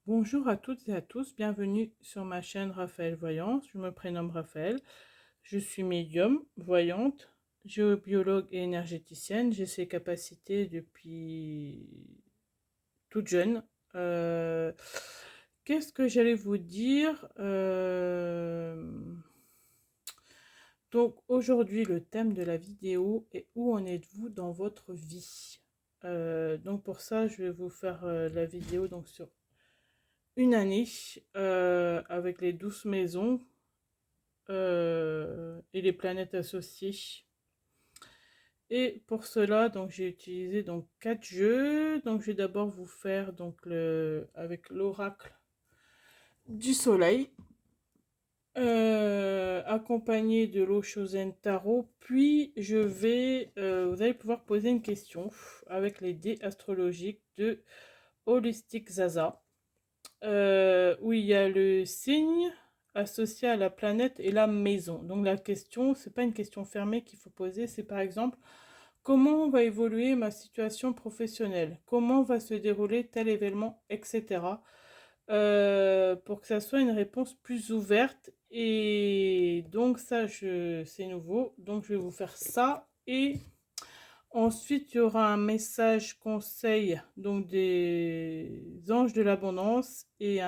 Bonjour à toutes et à tous, bienvenue sur ma chaîne Raphaël Voyance. Je me prénomme Raphaël, je suis médium, voyante, géobiologue et énergéticienne. J'ai ces capacités depuis toute jeune. Euh, Qu'est-ce que j'allais vous dire? Donc aujourd'hui, le thème de la vidéo est où en êtes-vous dans votre vie? Donc pour ça, je vais vous faire la vidéo donc sur une année avec les 12 maisons et les planètes associées. Et pour cela, donc j'ai utilisé donc 4 jeux. Donc je vais d'abord vous faire donc avec l'oracle du soleil, accompagné de l'eau Chosen Tarot. Puis vous allez pouvoir poser une question avec les dés astrologiques de Holistic Zaza. Où il y a le signe associé à la planète et la maison. Donc la question, c'est pas une question fermée qu'il faut poser, c'est par exemple comment va évoluer ma situation professionnelle, comment va se dérouler tel événement, etc. Pour que ça soit une réponse plus ouverte. Et donc ça, c'est nouveau. Donc je vais vous faire ça et ensuite, il y aura un message conseil donc des anges de l'abondance et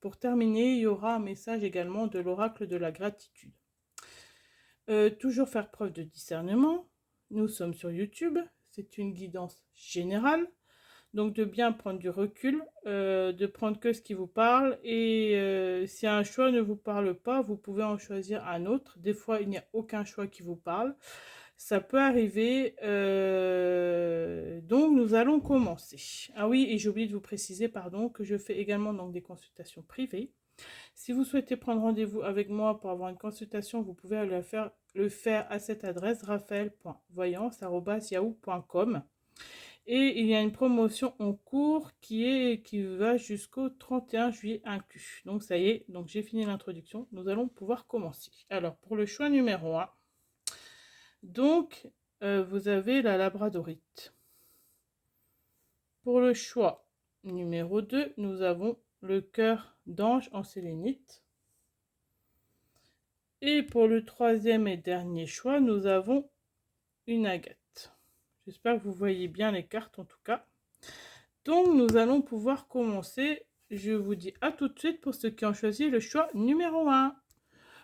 pour terminer, il y aura un message également de l'oracle de la gratitude. Toujours faire preuve de discernement. Nous sommes sur YouTube, c'est une guidance générale. Donc de bien prendre du recul, de prendre que ce qui vous parle et si un choix ne vous parle pas, vous pouvez en choisir un autre. Des fois, il n'y a aucun choix qui vous parle. Ça peut arriver. Donc, nous allons commencer. Ah oui, et j'ai oublié de vous préciser, pardon, que je fais également donc, des consultations privées. Si vous souhaitez prendre rendez-vous avec moi pour avoir une consultation, vous pouvez le faire à cette adresse raphaël.voyance@yahoo.com. Et il y a une promotion en cours qui va jusqu'au 31 juillet inclus. Donc ça y est, donc j'ai fini l'introduction. Nous allons pouvoir commencer. Alors, pour le choix numéro 1, donc, vous avez la labradorite. Pour le choix numéro 2, nous avons le cœur d'ange en sélénite. Et pour le troisième et dernier choix, nous avons une agate. J'espère que vous voyez bien les cartes en tout cas. Donc, nous allons pouvoir commencer. Je vous dis à tout de suite pour ceux qui ont choisi le choix numéro 1.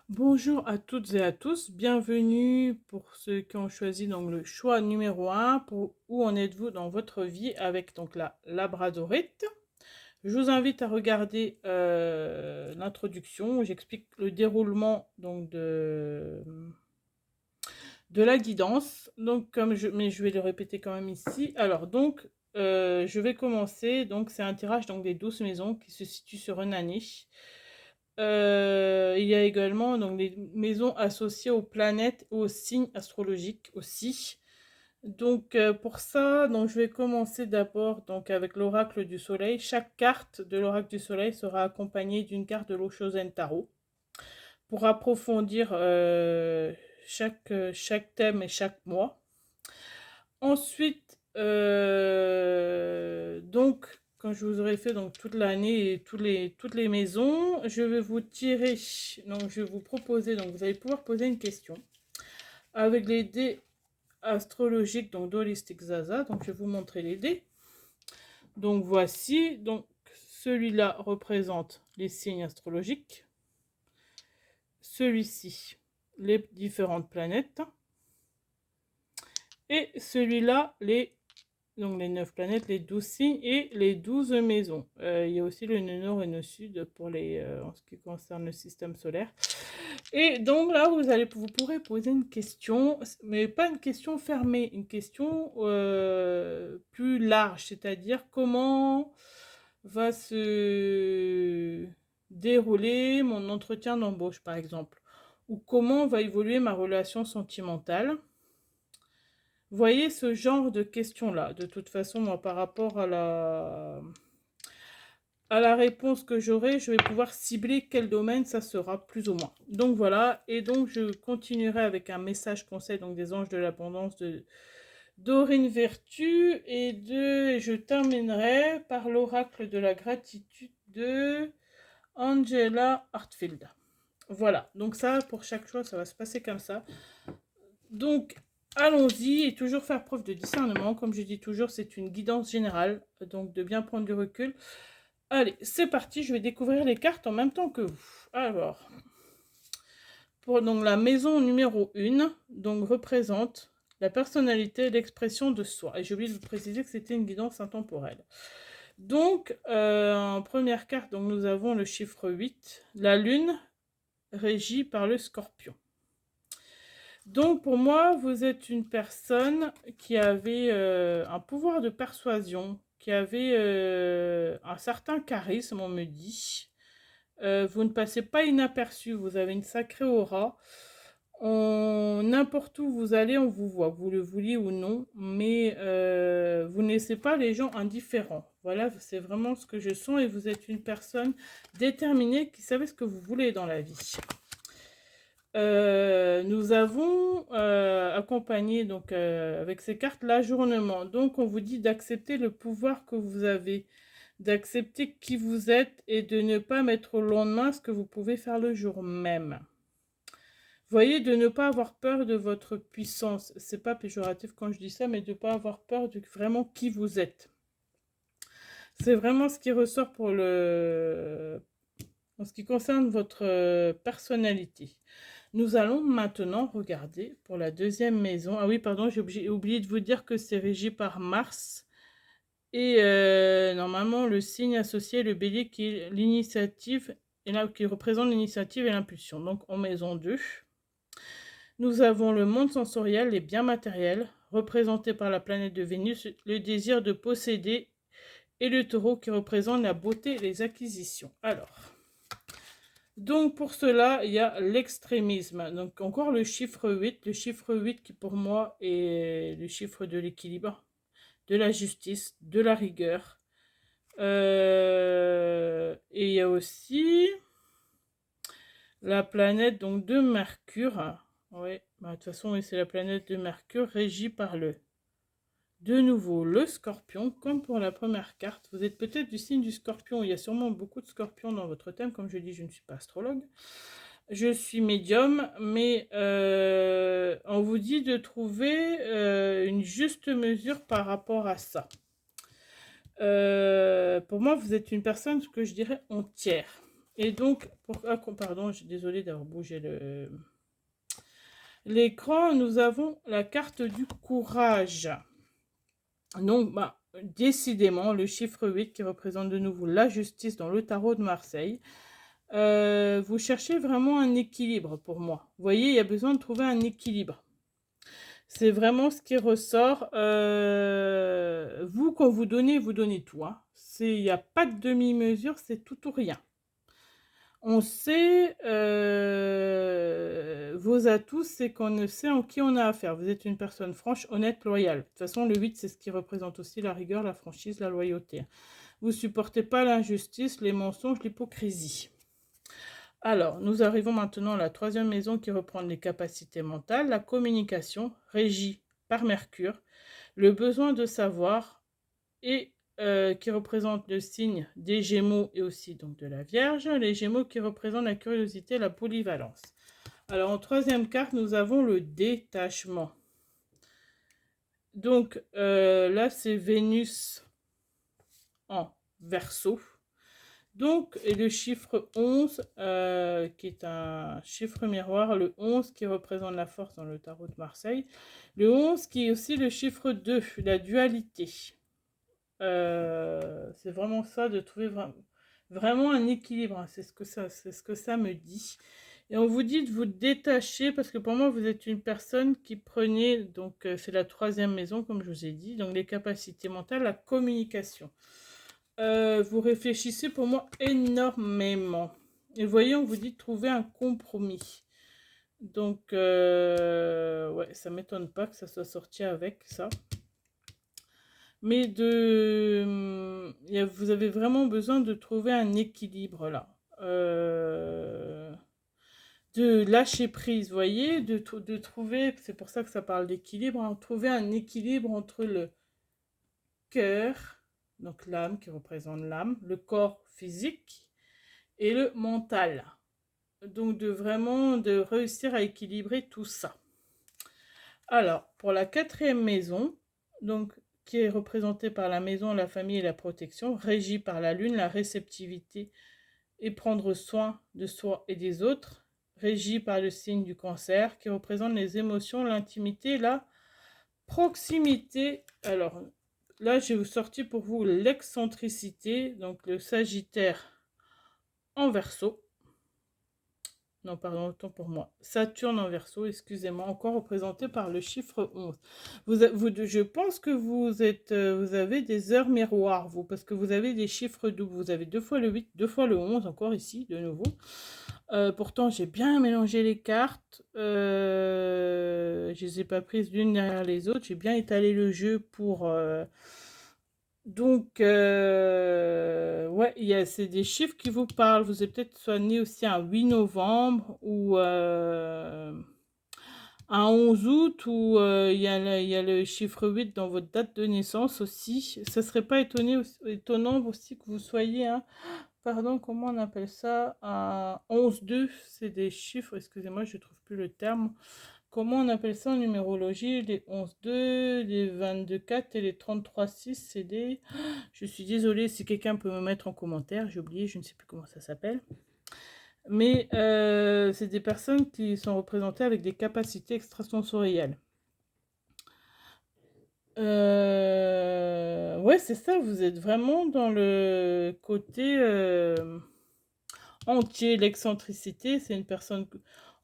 Bonjour à toutes et à tous, bienvenue pour ceux qui ont choisi donc le choix numéro 1 pour où en êtes-vous dans votre vie avec donc la labradorite. Je vous invite à regarder l'introduction où j'explique le déroulement donc de la guidance. Donc mais je vais le répéter quand même ici. Alors donc je vais commencer, donc c'est un tirage donc des 12 maisons qui se situe sur une année. Il y a également donc, les maisons associées aux planètes et aux signes astrologiques aussi. Donc pour ça, donc, je vais commencer d'abord donc, avec l'oracle du soleil. Chaque carte de l'oracle du soleil sera accompagnée d'une carte de l'Oshozen Tarot. Pour approfondir chaque thème et chaque mois. Ensuite, donc quand je vous aurai fait donc toute l'année et toutes les maisons, je vais vous tirer, donc je vais vous proposer, donc vous allez pouvoir poser une question avec les dés astrologiques donc d'Holistic Zaza. Donc je vais vous montrer les dés. Donc voici, donc celui-là représente les signes astrologiques, celui-ci les différentes planètes et celui-là donc les 9 planètes, les 12 signes et les 12 maisons. Il y a aussi le nord et le sud pour en ce qui concerne le système solaire. Et donc là, vous pourrez poser une question, mais pas une question fermée, une question plus large, c'est-à-dire comment va se dérouler mon entretien d'embauche, par exemple, ou comment va évoluer ma relation sentimentale. Voyez ce genre de questions-là. De toute façon, moi, par rapport à la réponse que j'aurai, je vais pouvoir cibler quel domaine ça sera plus ou moins. Donc voilà, et donc je continuerai avec un message conseil donc des anges de l'abondance Dorine Vertu et je terminerai par l'oracle de la gratitude de Angela Hartfield. Voilà, donc ça, pour chaque chose, ça va se passer comme ça. Donc, allons-y et toujours faire preuve de discernement. Comme je dis toujours, c'est une guidance générale, donc de bien prendre du recul. Allez, c'est parti, je vais découvrir les cartes en même temps que vous. Alors, pour donc, la maison numéro 1, donc représente la personnalité et l'expression de soi. Et j'ai oublié de vous préciser que c'était une guidance intemporelle. Donc, en première carte, donc, nous avons le chiffre 8, la lune régie par le scorpion. Donc, pour moi, vous êtes une personne qui avait un pouvoir de persuasion, qui avait un certain charisme, on me dit. Vous ne passez pas inaperçu, vous avez une sacrée aura. N'importe où vous allez, on vous voit, vous le vouliez ou non, mais vous ne laissez pas les gens indifférents. Voilà, c'est vraiment ce que je sens et vous êtes une personne déterminée qui savait ce que vous voulez dans la vie. Nous avons accompagné donc avec ces cartes l'ajournement. Donc on vous dit d'accepter le pouvoir que vous avez, d'accepter qui vous êtes et de ne pas mettre au lendemain ce que vous pouvez faire le jour même. Voyez, de ne pas avoir peur de votre puissance. C'est pas péjoratif quand je dis ça, mais de ne pas avoir peur de vraiment qui vous êtes. C'est vraiment ce qui ressort pour en ce qui concerne votre personnalité. Nous allons maintenant regarder pour la deuxième maison. Ah oui, pardon, j'ai oublié de vous dire que c'est régi par Mars. Et normalement, le signe associé, le bélier, qui est l'initiative, et là, qui représente l'initiative et l'impulsion. Donc, en maison 2. Nous avons le monde sensoriel, les biens matériels, représenté par la planète de Vénus, le désir de posséder, et le taureau qui représente la beauté et les acquisitions. Alors, donc pour cela, il y a l'extrémisme. Donc encore le chiffre 8 qui pour moi est le chiffre de l'équilibre, de la justice, de la rigueur. Et il y a aussi la planète donc de Mercure. Oui, bah, de toute façon, oui, c'est la planète de Mercure régie par de nouveau le scorpion, comme pour la première carte. Vous êtes peut-être du signe du scorpion. Il y a sûrement beaucoup de scorpions dans votre thème. Comme je dis, je ne suis pas astrologue. Je suis médium, mais on vous dit de trouver une juste mesure par rapport à ça. Pour moi, vous êtes une personne, ce que je dirais, entière. Et donc, pardon, je suis désolée d'avoir bougé l'écran. Nous avons la carte du courage. Donc, décidément, le chiffre 8 qui représente de nouveau la justice dans le tarot de Marseille. Vous cherchez vraiment un équilibre pour moi. Vous voyez, il y a besoin de trouver un équilibre. C'est vraiment ce qui ressort. Vous, quand vous donnez tout. Hein. Il n'y a pas de demi-mesure, c'est tout ou rien. On sait vos atouts, c'est qu'on sait en qui on a affaire. Vous êtes une personne franche, honnête, loyale. De toute façon, le 8, c'est ce qui représente aussi la rigueur, la franchise, la loyauté. Vous ne supportez pas l'injustice, les mensonges, l'hypocrisie. Alors, nous arrivons maintenant à la troisième maison qui reprend les capacités mentales, la communication, régie par Mercure, le besoin de savoir et qui représente le signe des Gémeaux et aussi donc de la Vierge. Les Gémeaux qui représentent la curiosité, la polyvalence. Alors, en troisième carte, nous avons le détachement. Donc, là, c'est Vénus en Verseau. Donc, et le chiffre 11, qui est un chiffre miroir, le 11 qui représente la force dans le tarot de Marseille. Le 11 qui est aussi le chiffre 2, la dualité. C'est vraiment ça, de trouver vraiment un équilibre. Hein. C'est ce que ça me dit. Et on vous dit de vous détacher, parce que pour moi, vous êtes une personne qui prenait, donc c'est la troisième maison, comme je vous ai dit, donc les capacités mentales, la communication. Vous réfléchissez pour moi énormément. Et vous voyez, on vous dit de trouver un compromis. Donc, ouais, ça m'étonne pas que ça soit sorti avec ça. Mais vous avez vraiment besoin de trouver un équilibre là. de lâcher prise, vous voyez, de trouver, c'est pour ça que ça parle d'équilibre, hein, trouver un équilibre entre le cœur, donc l'âme qui représente l'âme, le corps physique et le mental. Donc de réussir à équilibrer tout ça. Alors, pour la 4e maison, donc qui est représentée par la maison, la famille et la protection, régie par la lune, la réceptivité et prendre soin de soi et des autres, régie par le signe du cancer, qui représente les émotions, l'intimité, la proximité. Alors, là, j'ai sorti pour vous l'excentricité, donc le Sagittaire en Verseau. Non, pardon, autant pour moi. Saturne en Verseau, excusez-moi, encore représenté par le chiffre 11. Je pense que vous avez des heures miroirs, vous, parce que vous avez des chiffres doubles. Vous avez 2 fois le 8, 2 fois le 11, encore ici, de nouveau. Pourtant, j'ai bien mélangé les cartes. Je ne les ai pas prises l'une derrière les autres. J'ai bien étalé le jeu pour... Donc, ouais, c'est des chiffres qui vous parlent. Vous êtes peut-être soit né aussi un 8 novembre ou un 11 août où il y a le chiffre 8 dans votre date de naissance aussi. Ça serait pas étonnant aussi que vous soyez, hein, pardon, comment on appelle ça, un 11-2, c'est des chiffres, excusez-moi, je ne trouve plus le terme. Comment on appelle ça en numérologie? Les 11-2, les 22-4 et les 33-6, c'est des... Je suis désolée si quelqu'un peut me mettre en commentaire, j'ai oublié, je ne sais plus comment ça s'appelle. Mais c'est des personnes qui sont représentées avec des capacités extrasensorielles. Ouais, c'est ça, vous êtes vraiment dans le côté entier, l'excentricité, c'est une personne...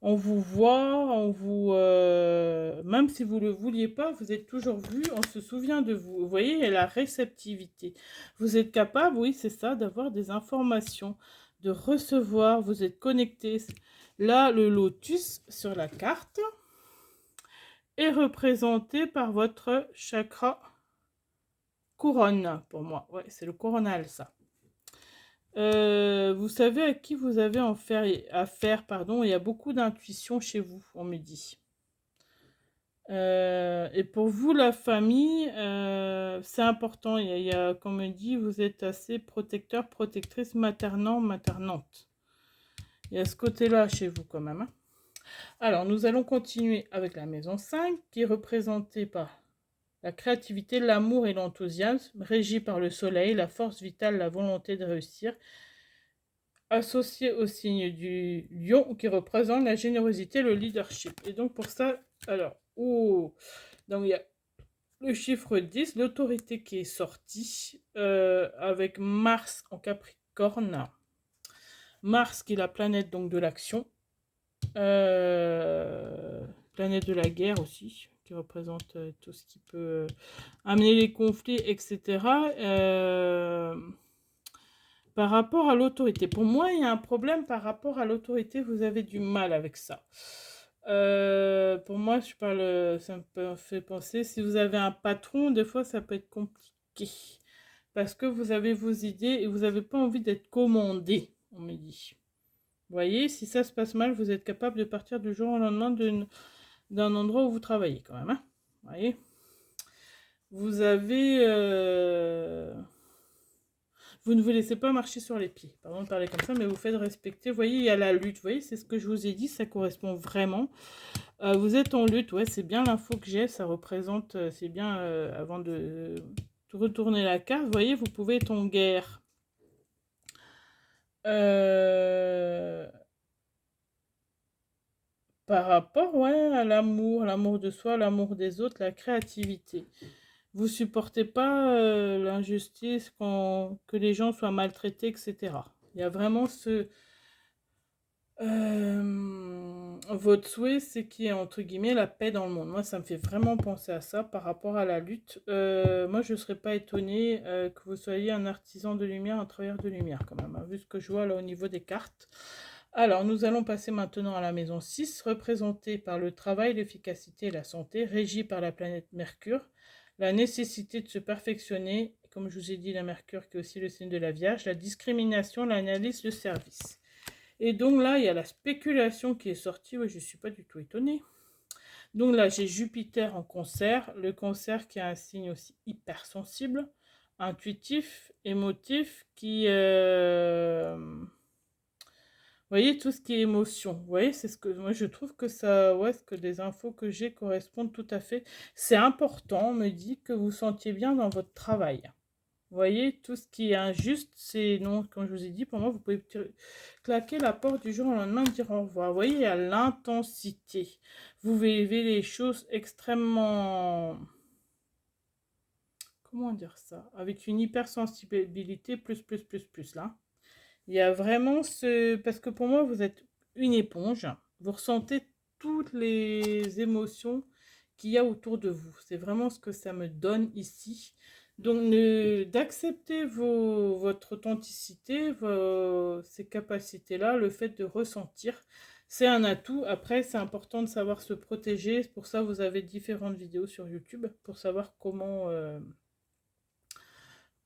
On vous voit, même si vous ne le vouliez pas, vous êtes toujours vu, on se souvient de vous. Vous voyez, il y a la réceptivité. Vous êtes capable, oui, c'est ça, d'avoir des informations, de recevoir, vous êtes connecté. Là, le lotus sur la carte est représenté par votre chakra couronne, pour moi. Ouais, c'est le coronal, ça. Vous savez à qui vous avez affaire, pardon, il y a beaucoup d'intuition chez vous, on me dit. Et pour vous, la famille, c'est important. Comme on me dit, vous êtes assez protecteur, protectrice, maternant, maternante. Il y a ce côté-là chez vous quand même, hein. Alors, nous allons continuer avec la maison 5, qui est représentée par la créativité, l'amour et l'enthousiasme, régie par le soleil, la force vitale, la volonté de réussir, associé au signe du lion qui représente la générosité, le leadership. Et donc pour ça, alors, donc il y a le chiffre 10, l'autorité qui est sortie avec Mars en Capricorne. Mars qui est la planète donc de l'action, planète de la guerre aussi, qui représente tout ce qui peut amener les conflits, etc. Par rapport à l'autorité. Pour moi, il y a un problème par rapport à l'autorité. Vous avez du mal avec ça. Pour moi, ça me fait penser, si vous avez un patron, des fois, ça peut être compliqué. Parce que vous avez vos idées et vous n'avez pas envie d'être commandé, on me dit. Vous voyez, si ça se passe mal, vous êtes capable de partir du jour au lendemain d'un endroit où vous travaillez quand même, hein. Vous voyez, vous avez... Vous ne vous laissez pas marcher sur les pieds. Pardon de parler comme ça, mais vous faites respecter. Vous voyez, il y a la lutte. Vous voyez, c'est ce que je vous ai dit. Ça correspond vraiment. Vous êtes en lutte. Ouais, c'est bien l'info que j'ai. Ça représente... c'est bien, avant de retourner la carte. Vous voyez, vous pouvez être en guerre. Par rapport, ouais, à l'amour de soi, l'amour des autres, la créativité. Vous supportez pas l'injustice, que les gens soient maltraités, etc. Il y a vraiment votre souhait, c'est qu'il y ait entre guillemets la paix dans le monde. Moi, ça me fait vraiment penser à ça par rapport à la lutte. Moi, je ne serais pas étonnée que vous soyez un artisan de lumière, un travailleur de lumière quand même, hein, vu ce que je vois là au niveau des cartes. Alors, nous allons passer maintenant à la maison 6, représentée par le travail, l'efficacité et la santé, régie par la planète Mercure, la nécessité de se perfectionner, comme je vous ai dit, la Mercure qui est aussi le signe de la Vierge, la discrimination, l'analyse, le service. Et donc là, il y a la spéculation qui est sortie. Ouais, je ne suis pas du tout étonnée. Donc là, j'ai Jupiter en Cancer. Le Cancer qui a un signe aussi hypersensible, intuitif, émotif, qui... vous voyez, tout ce qui est émotion. Vous voyez, c'est ce que moi je trouve que ça, ouais, ce que les infos que j'ai correspondent tout à fait. C'est important, on me dit que vous sentiez bien dans votre travail. Vous voyez, tout ce qui est injuste, c'est non, comme je vous ai dit, pour moi, vous pouvez claquer la porte du jour au lendemain et dire au revoir. Vous voyez, il y a l'intensité. Vous vivez les choses extrêmement, comment dire ça, avec une hypersensibilité plus là. Il y a vraiment ce... Parce que pour moi, vous êtes une éponge. Vous ressentez toutes les émotions qu'il y a autour de vous. C'est vraiment ce que ça me donne ici. Donc, d'accepter votre authenticité, ces capacités-là, le fait de ressentir, c'est un atout. Après, c'est important de savoir se protéger. Pour ça, vous avez différentes vidéos sur YouTube pour savoir comment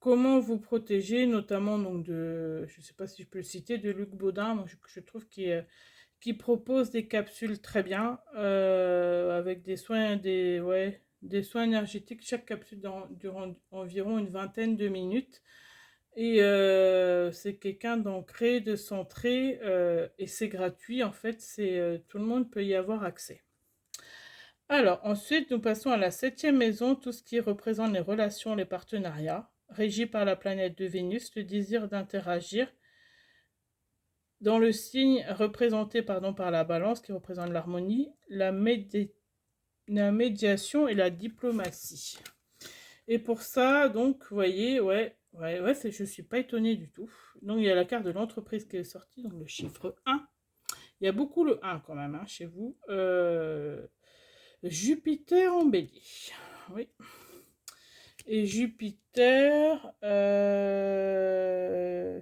vous protéger, notamment donc de, je ne sais pas si je peux le citer, de Luc Baudin, moi, je trouve qui propose des capsules très bien, avec des soins, des soins énergétiques. Chaque capsule durant environ une vingtaine de minutes. Et c'est quelqu'un d'ancré, de centré, et c'est gratuit en fait, tout le monde peut y avoir accès. Alors, ensuite, nous passons à la 7e maison, tout ce qui représente les relations, les partenariats, régi par la planète de Vénus, le désir d'interagir, dans le signe représenté par la balance, qui représente l'harmonie, la médiation et la diplomatie. Et pour ça, donc, vous voyez, je ne suis pas étonnée du tout. Donc, il y a la carte de l'entreprise qui est sortie, donc le chiffre 1. Il y a beaucoup le 1 quand même, hein, chez vous. Jupiter en bélier. Oui. Et Jupiter,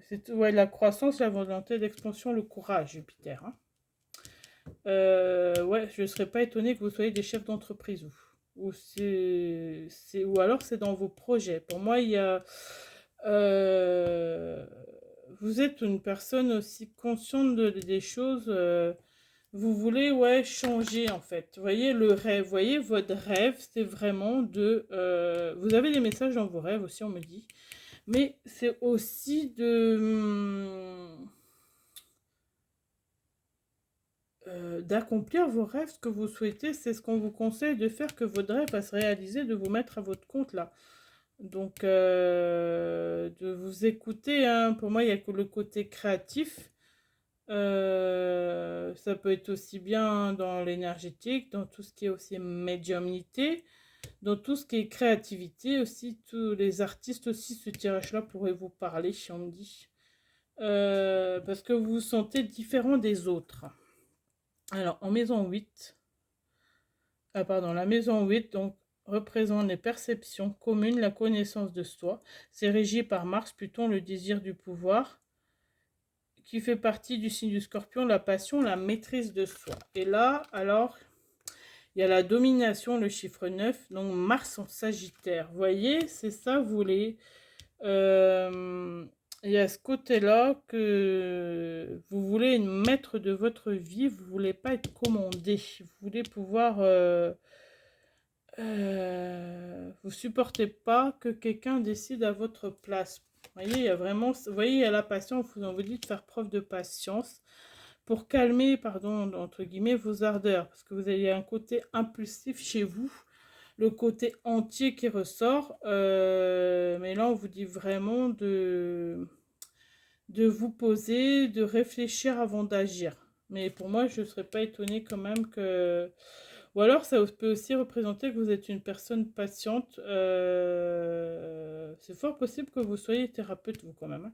c'est la croissance, la volonté d'expansion, le courage, Jupiter. Hein. Je ne serais pas étonnée que vous soyez des chefs d'entreprise. Ou alors c'est dans vos projets. Pour moi, il y a... vous êtes une personne aussi consciente des choses... vous voulez changer en fait. Vous voyez le rêve, vous voyez votre rêve, c'est vraiment de... vous avez des messages dans vos rêves aussi, on me dit. Mais c'est aussi d'accomplir vos rêves, ce que vous souhaitez. C'est ce qu'on vous conseille de faire, que votre rêve va se réaliser, de vous mettre à votre compte là. Donc, de vous écouter. Hein. Pour moi, il y a que le côté créatif. Ça peut être aussi bien dans l'énergétique, dans tout ce qui est aussi médiumnité, dans tout ce qui est créativité aussi. Tous les artistes aussi, ce tirage-là pourrait vous parler, si on me dit. Parce que vous vous sentez différent des autres. Alors, en maison 8, la maison 8, donc, représente les perceptions communes, la connaissance de soi. C'est régi par Mars, Pluton, le désir du pouvoir, qui fait partie du signe du Scorpion, la passion, la maîtrise de soi. Et là, alors, il y a la domination, le chiffre 9, donc Mars en Sagittaire. Vous voyez, c'est ça, vous voulez... il y a ce côté-là que vous voulez être maître de votre vie, vous ne voulez pas être commandé, vous voulez pouvoir... vous supportez pas que quelqu'un décide à votre place. Vous voyez, il y a vraiment... Vous voyez, il y a la patience, on vous dit de faire preuve de patience pour calmer, pardon, entre guillemets, vos ardeurs. Parce que vous avez un côté impulsif chez vous, le côté entier qui ressort. Mais là, on vous dit vraiment de vous poser, de réfléchir avant d'agir. Mais pour moi, je ne serais pas étonnée quand même que... Ou alors, ça peut aussi représenter que vous êtes une personne patiente. C'est fort possible que vous soyez thérapeute, vous, quand même. Hein.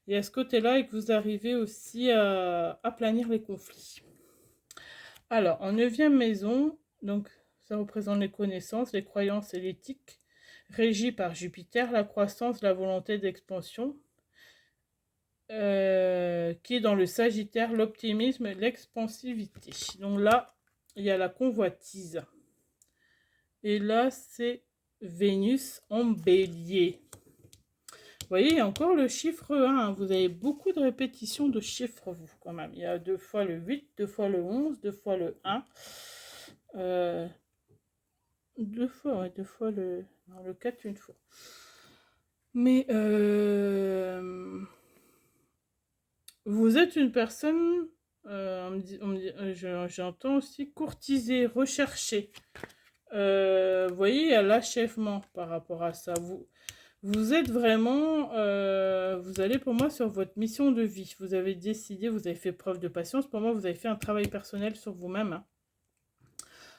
Et à ce côté-là, et que vous arrivez aussi à aplanir les conflits. Alors, en 9e maison, donc ça représente les connaissances, les croyances et l'éthique, régie par Jupiter, la croissance, la volonté d'expansion, qui est dans le Sagittaire, l'optimisme, l'expansivité. Donc là, il y a la convoitise. Et là, c'est Vénus en bélier. Vous voyez, il y a encore le chiffre 1. Vous avez beaucoup de répétitions de chiffres, vous, quand même. Il y a 2 fois le 8, 2 fois le 11, 2 fois le 1. 2 fois, ouais, 2 fois le... Non, le 4, une fois. Mais vous êtes une personne, j'entends aussi courtisée, recherchée. Vous voyez, il y a l'achèvement par rapport à ça. Vous êtes vraiment, vous allez pour moi sur votre mission de vie. Vous avez décidé, vous avez fait preuve de patience. Pour moi, vous avez fait un travail personnel sur vous-même. Hein.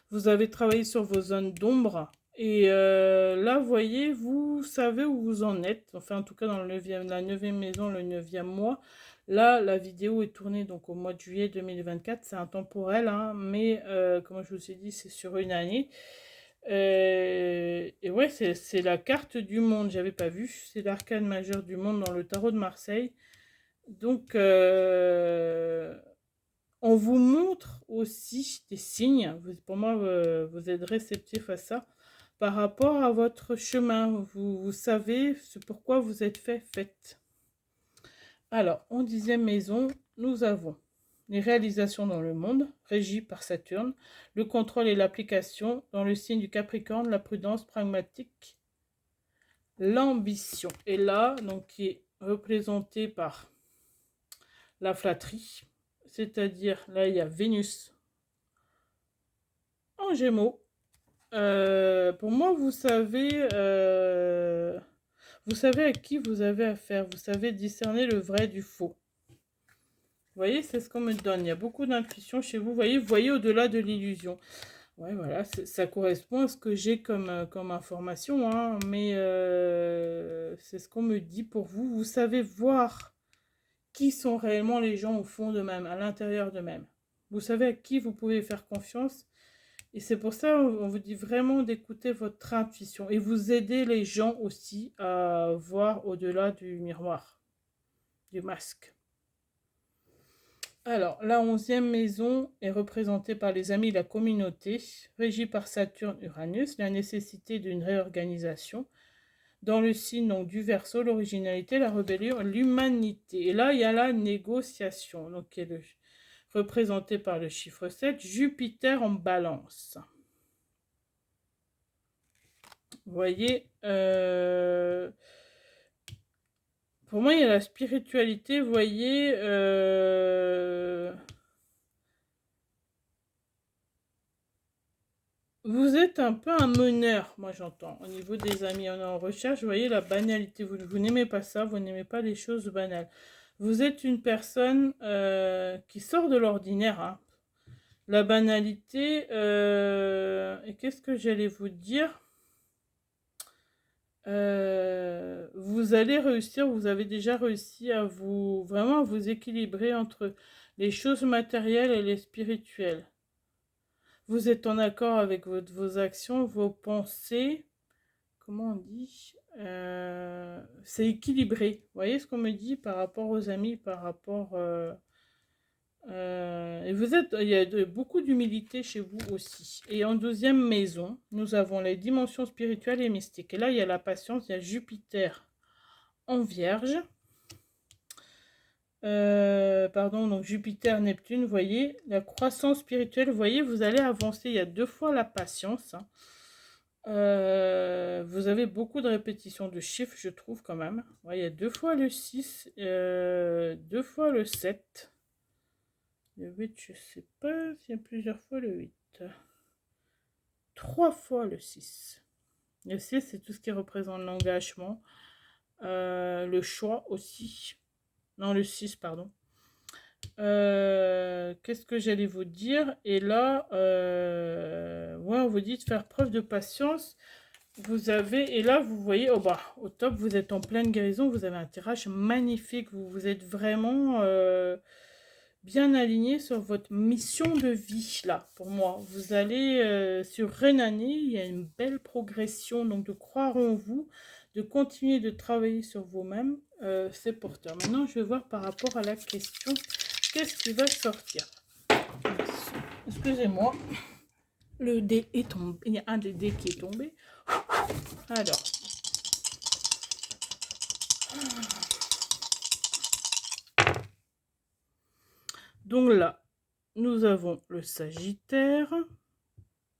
Vous avez travaillé sur vos zones d'ombre. Et là, vous voyez, vous savez où vous en êtes. Enfin, en tout cas, dans le 9e, la 9e maison, le 9e mois. Là, la vidéo est tournée donc au mois de juillet 2024. C'est intemporel, hein, mais comme je vous ai dit, c'est sur une année. Et ouais, c'est la carte du monde. J'avais pas vu. C'est l'arcane majeur du monde dans le tarot de Marseille. Donc, on vous montre aussi des signes. Pour moi, vous êtes réceptif à ça. Par rapport à votre chemin, vous savez ce pourquoi vous êtes faites. Alors, en 10e maison, nous avons les réalisations dans le monde, régies par Saturne, le contrôle et l'application dans le signe du Capricorne, la prudence pragmatique, l'ambition. Et là, donc, qui est représenté par la flatterie, c'est-à-dire, là, il y a Vénus en Gémeaux. Pour moi, vous savez à qui vous avez affaire. Vous savez discerner le vrai du faux. Vous voyez, c'est ce qu'on me donne. Il y a beaucoup d'intuition chez vous. Vous voyez au-delà de l'illusion. Ouais, voilà, ça correspond à ce que j'ai comme information. Hein, mais c'est ce qu'on me dit pour vous. Vous savez voir qui sont réellement les gens au fond d'eux-mêmes, à l'intérieur d'eux-mêmes. Vous savez à qui vous pouvez faire confiance. Et c'est pour ça qu'on vous dit vraiment d'écouter votre intuition. Et vous aider les gens aussi à voir au-delà du miroir, du masque. Alors, la 11e maison est représentée par les amis de la communauté, régie par Saturne-Uranus, la nécessité d'une réorganisation. Dans le signe donc, du Verseau, l'originalité, la rébellion, l'humanité. Et là, il y a la négociation, donc qui est représentée par le chiffre 7, Jupiter en balance. Vous voyez, pour moi, il y a la spiritualité, vous voyez, vous êtes un peu un meneur, moi j'entends, au niveau des amis, on est en recherche, vous voyez la banalité, vous n'aimez pas ça, vous n'aimez pas les choses banales. Vous êtes une personne qui sort de l'ordinaire, hein. La banalité, et qu'est-ce que j'allais vous dire ? Vous allez réussir, vous avez déjà réussi à vraiment à vous équilibrer entre les choses matérielles et les spirituelles. Vous êtes en accord avec vos actions, vos pensées, comment on dit, c'est équilibré. Vous voyez ce qu'on me dit par rapport aux amis, par rapport... et il y a beaucoup d'humilité chez vous aussi. Et en 12e maison, nous avons les dimensions spirituelles et mystiques. Et là, il y a la patience, il y a Jupiter en Vierge. Donc Jupiter, Neptune, vous voyez, la croissance spirituelle, vous voyez, vous allez avancer. Il y a 2 fois la patience. Hein. Vous avez beaucoup de répétitions de chiffres, je trouve quand même. Ouais, il y a 2 fois le 6, 2 fois le 7. Le 8, je ne sais pas s'il y a plusieurs fois le 8. 3 fois le 6. Le 6, c'est tout ce qui représente l'engagement. Le choix aussi. Non, le 6, pardon. Qu'est-ce que j'allais vous dire? Et là, ouais, on vous dit de faire preuve de patience. Vous avez, et là, vous voyez, au top, vous êtes en pleine guérison. Vous avez un tirage magnifique. Vous êtes vraiment... bien aligné sur votre mission de vie, là, pour moi. Vous allez sur une année, il y a une belle progression, donc de croire en vous, de continuer de travailler sur vous-même, c'est porteur. Maintenant, je vais voir par rapport à la question, qu'est-ce qui va sortir? Excusez-moi, le dé est tombé, il y a un des dés qui est tombé. Alors, Donc là, nous avons le Sagittaire.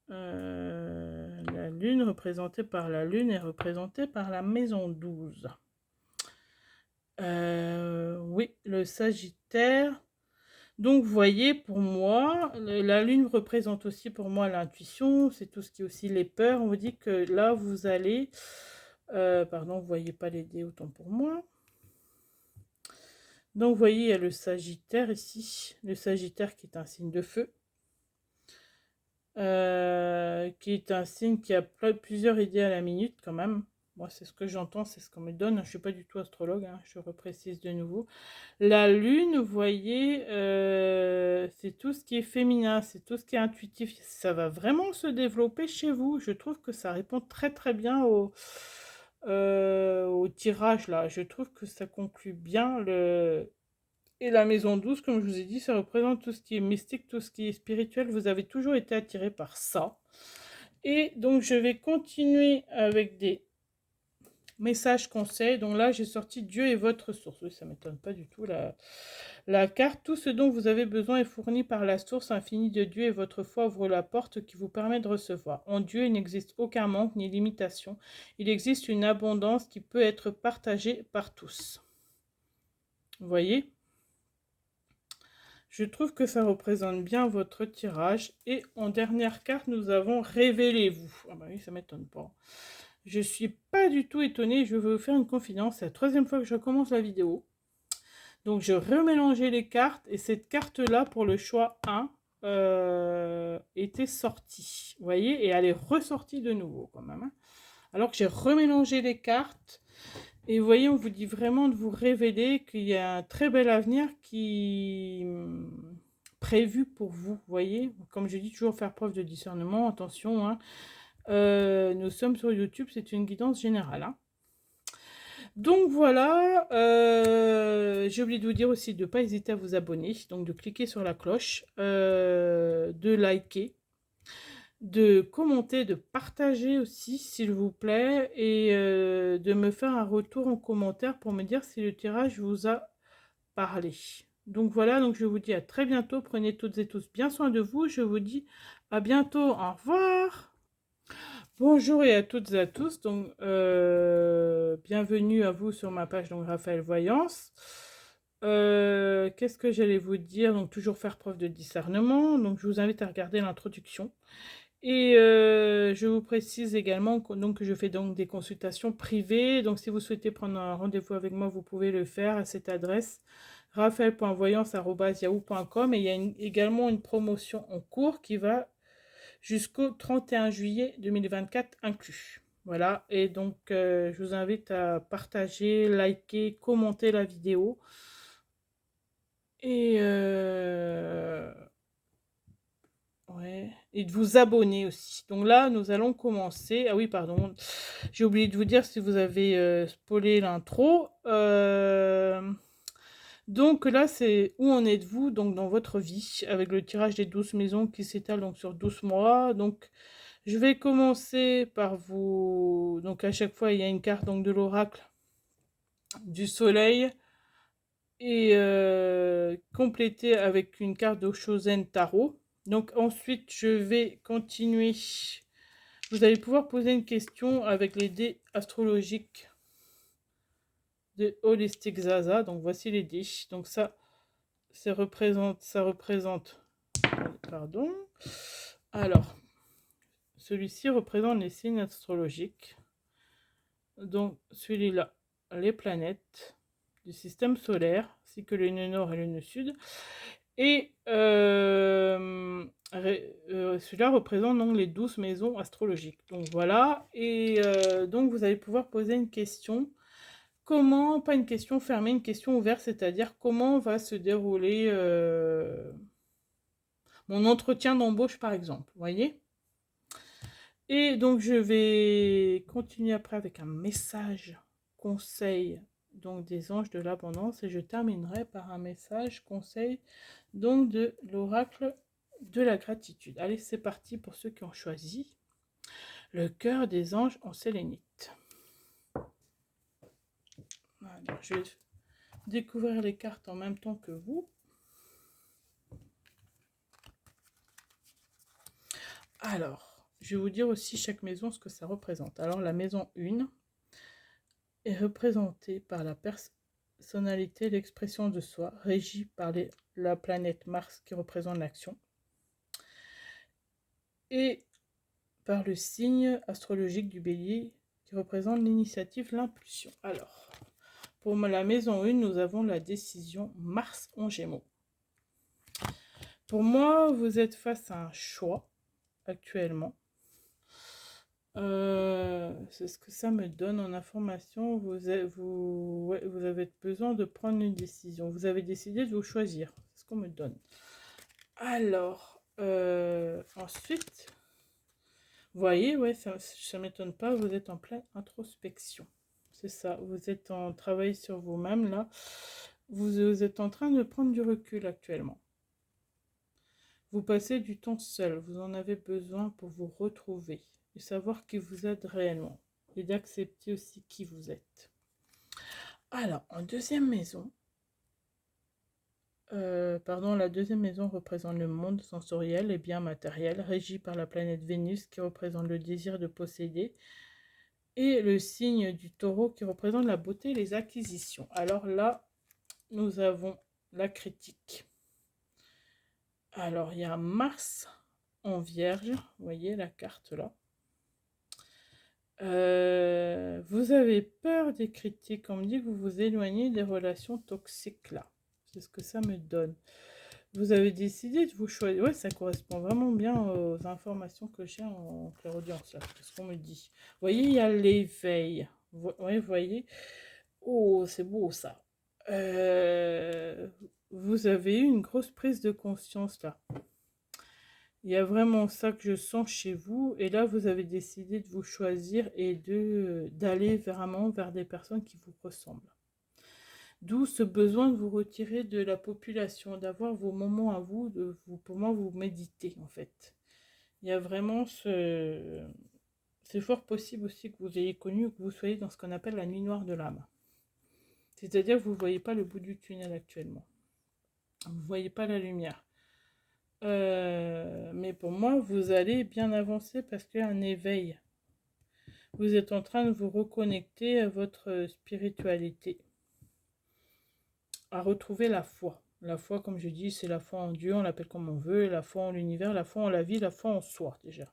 La Lune représentée par la Lune est représentée par la maison 12. Oui, le Sagittaire. Donc, vous voyez, pour moi, la Lune représente aussi pour moi l'intuition, c'est tout ce qui est aussi les peurs. On vous dit que là, vous allez... pardon, vous voyez pas les dés, autant pour moi. Donc, vous voyez, il y a le Sagittaire ici. Le Sagittaire qui est un signe de feu. Qui est un signe qui a plusieurs idées à la minute quand même. Moi, c'est ce que j'entends, c'est ce qu'on me donne. Je ne suis pas du tout astrologue, hein, je reprécise de nouveau. La Lune, vous voyez, c'est tout ce qui est féminin, c'est tout ce qui est intuitif. Ça va vraiment se développer chez vous. Je trouve que ça répond très très bien au tirage là. Je trouve que ça conclut bien le... Et la maison 12, comme je vous ai dit, ça représente tout ce qui est mystique, tout ce qui est spirituel. Vous avez toujours été attiré par ça. Et donc, je vais continuer avec des messages conseils. Donc là, j'ai sorti Dieu est votre source. Oui, ça ne m'étonne pas du tout. La carte, tout ce dont vous avez besoin est fourni par la source infinie de Dieu et votre foi ouvre la porte qui vous permet de recevoir. En Dieu, il n'existe aucun manque ni limitation. Il existe une abondance qui peut être partagée par tous. Vous voyez ? Je trouve que ça représente bien votre tirage. Et en dernière carte, nous avons Révélez-vous. Ah bah oui, ça ne m'étonne pas. Je ne suis pas du tout étonnée. Je vais vous faire une confidence. C'est la troisième fois que je commence la vidéo. Donc, je remélangeais les cartes. Et cette carte-là, pour le choix 1, était sortie. Vous voyez? Et elle est ressortie de nouveau quand même. Hein. Alors que j'ai remélangé les cartes. Et vous voyez, on vous dit vraiment de vous révéler qu'il y a un très bel avenir qui prévu pour vous. Vous voyez, comme je dis, toujours faire preuve de discernement. Attention, hein. Nous sommes sur YouTube, c'est une guidance générale. Hein. Donc voilà, j'ai oublié de vous dire aussi de ne pas hésiter à vous abonner, donc de cliquer sur la cloche, de liker, de commenter, de partager aussi s'il vous plaît et de me faire un retour en commentaire pour me dire si le tirage vous a parlé. Donc voilà, donc je vous dis à très bientôt, prenez toutes et tous bien soin de vous, je vous dis à bientôt, au revoir. Bonjour et à toutes et à tous, donc bienvenue à vous sur ma page donc Raphaël Voyance. Qu'est-ce que j'allais vous dire? Donc toujours faire preuve de discernement, donc je vous invite à regarder l'introduction. Et je vous précise également que je fais donc des consultations privées. Donc si vous souhaitez prendre un rendez-vous avec moi, vous pouvez le faire à cette adresse raphaël.voyance@yahoo.com. Et il y a également une promotion en cours qui va jusqu'au 31 juillet 2024 inclus. Voilà, et donc je vous invite à partager, liker, commenter la vidéo. Et ouais, et de vous abonner aussi. Donc là, nous allons commencer. Ah oui, pardon, j'ai oublié de vous dire si vous avez spoilé l'intro. Donc là, c'est où en êtes-vous donc dans votre vie avec le tirage des 12 maisons qui s'étale donc sur 12 mois. Donc je vais commencer par vous. Donc à chaque fois, il y a une carte donc de l'oracle du soleil et complétée avec une carte d'Oshozen Tarot. Donc ensuite, je vais continuer. Vous allez pouvoir poser une question avec les dés astrologiques de Holistic Zaza. Donc voici les dés. Donc ça représente. Pardon. Alors, celui-ci représente les signes astrologiques. Donc celui-là, les planètes du système solaire, ainsi que le nœud nord et le nœud sud. Et celui-là représente donc les 12 maisons astrologiques. Donc voilà, et donc vous allez pouvoir poser une question. Comment, pas une question fermée, une question ouverte, c'est-à-dire comment va se dérouler mon entretien d'embauche par exemple, vous voyez? Et donc je vais continuer après avec un message conseil donc des anges de l'abondance et je terminerai par un message conseil donc de l'oracle de la gratitude. Allez, c'est parti pour ceux qui ont choisi le cœur des anges en sélénite. Voilà, je vais découvrir les cartes en même temps que vous. Alors, je vais vous dire aussi chaque maison ce que ça représente. Alors, la maison 1 est représentée par la personnalité, l'expression de soi, régie par la planète Mars qui représente l'action, et par le signe astrologique du Bélier qui représente l'initiative, l'impulsion. Alors, pour la maison 1, nous avons la décision Mars en Gémeaux. Pour moi, vous êtes face à un choix actuellement. C'est ce que ça me donne en information. Vous avez besoin de prendre une décision. Vous avez décidé de vous choisir. C'est ce qu'on me donne. Alors, ensuite, vous voyez, ouais, ça ne m'étonne pas, vous êtes en pleine introspection. C'est ça, vous êtes en travail sur vous-même, là. Vous êtes en train de prendre du recul actuellement. Vous passez du temps seul, vous en avez besoin pour vous retrouver et savoir qui vous êtes réellement et d'accepter aussi qui vous êtes. Alors, en deuxième maison, la deuxième maison représente le monde sensoriel et bien matériel, régi par la planète Vénus qui représente le désir de posséder et le signe du taureau qui représente la beauté et les acquisitions. Alors là, nous avons la critique. Alors, il y a Mars en Vierge, vous voyez la carte là. Vous avez peur des critiques, on me dit que vous vous éloignez des relations toxiques là. C'est ce que ça me donne. Vous avez décidé de vous choisir. Ouais, ça correspond vraiment bien aux informations que j'ai en clairaudience là. C'est ce qu'on me dit. Vous voyez, il y a l'éveil. Ouais, vous voyez. Oh, c'est beau ça. Vous avez eu une grosse prise de conscience là. Il y a vraiment ça que je sens chez vous. Et là, vous avez décidé de vous choisir et d'aller vraiment vers des personnes qui vous ressemblent. D'où ce besoin de vous retirer de la population, d'avoir vos moments à vous, pour moi, vous méditer en fait. Il y a vraiment ce... C'est fort possible aussi que vous ayez connu, que vous soyez dans ce qu'on appelle la nuit noire de l'âme. C'est-à-dire que vous ne voyez pas le bout du tunnel actuellement. Vous ne voyez pas la lumière. Mais pour moi, vous allez bien avancer parce qu'il y a un éveil. Vous êtes en train de vous reconnecter à votre spiritualité, à retrouver la foi. La foi, comme je dis, c'est la foi en Dieu, on l'appelle comme on veut, la foi en l'univers, la foi en la vie, la foi en soi déjà.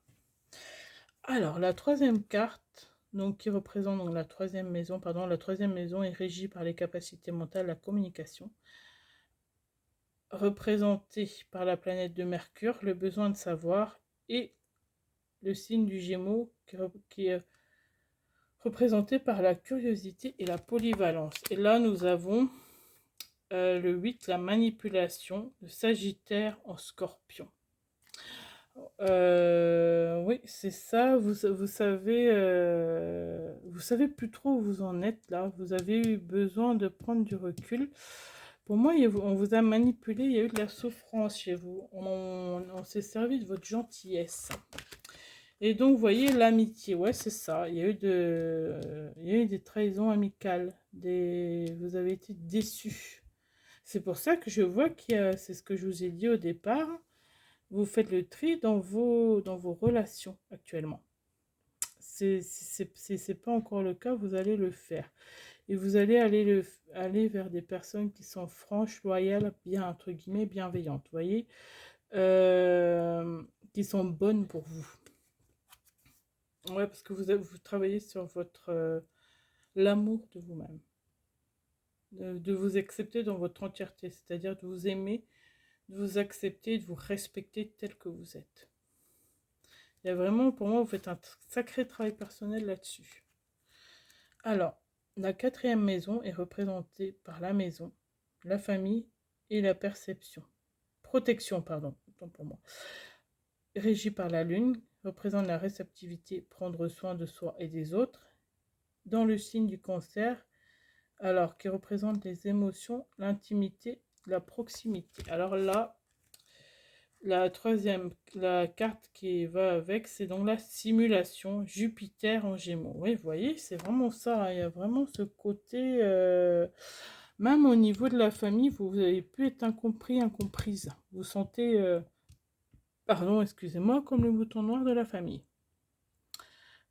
Alors, la troisième carte, donc qui représente donc la troisième maison, la troisième maison est régie par les capacités mentales, la communication, représentée par la planète de Mercure, le besoin de savoir, et le signe du Gémeaux qui est représenté par la curiosité et la polyvalence. Et là, nous avons le 8, la manipulation, le Sagittaire en Scorpion. Oui, c'est ça. Vous savez plus trop où vous en êtes là. Vous avez eu besoin de prendre du recul. Pour moi, on vous a manipulé. Il y a eu de la souffrance chez vous. On s'est servi de votre gentillesse. Et donc, vous voyez, l'amitié, ouais, c'est ça. Il y a eu des trahisons amicales. Vous avez été déçus. C'est pour ça que je vois c'est ce que je vous ai dit au départ. Vous faites le tri dans vos relations actuellement. C'est pas encore le cas, vous allez le faire. Et vous allez aller vers des personnes qui sont franches, loyales, bien, entre guillemets, bienveillantes, vous voyez, qui sont bonnes pour vous. Ouais, parce que vous travaillez sur l'amour de vous-même. De vous accepter dans votre entièreté, c'est-à-dire de vous aimer, de vous accepter, de vous respecter tel que vous êtes. Il y a vraiment, pour moi, vous faites un sacré travail personnel là-dessus. Alors, la quatrième maison est représentée par la maison, la famille et la protection, autant pour moi. Régie par la lune, représente la réceptivité, prendre soin de soi et des autres. Dans le signe du Cancer, alors qui représente les émotions, l'intimité, la proximité. Alors là, la carte qui va avec, c'est donc la simulation Jupiter en Gémeaux. Oui, vous voyez, c'est vraiment ça. Il y a vraiment ce côté, même au niveau de la famille, vous avez pu être incompris, incomprise. Vous sentez Pardon, excusez-moi, comme le mouton noir de la famille.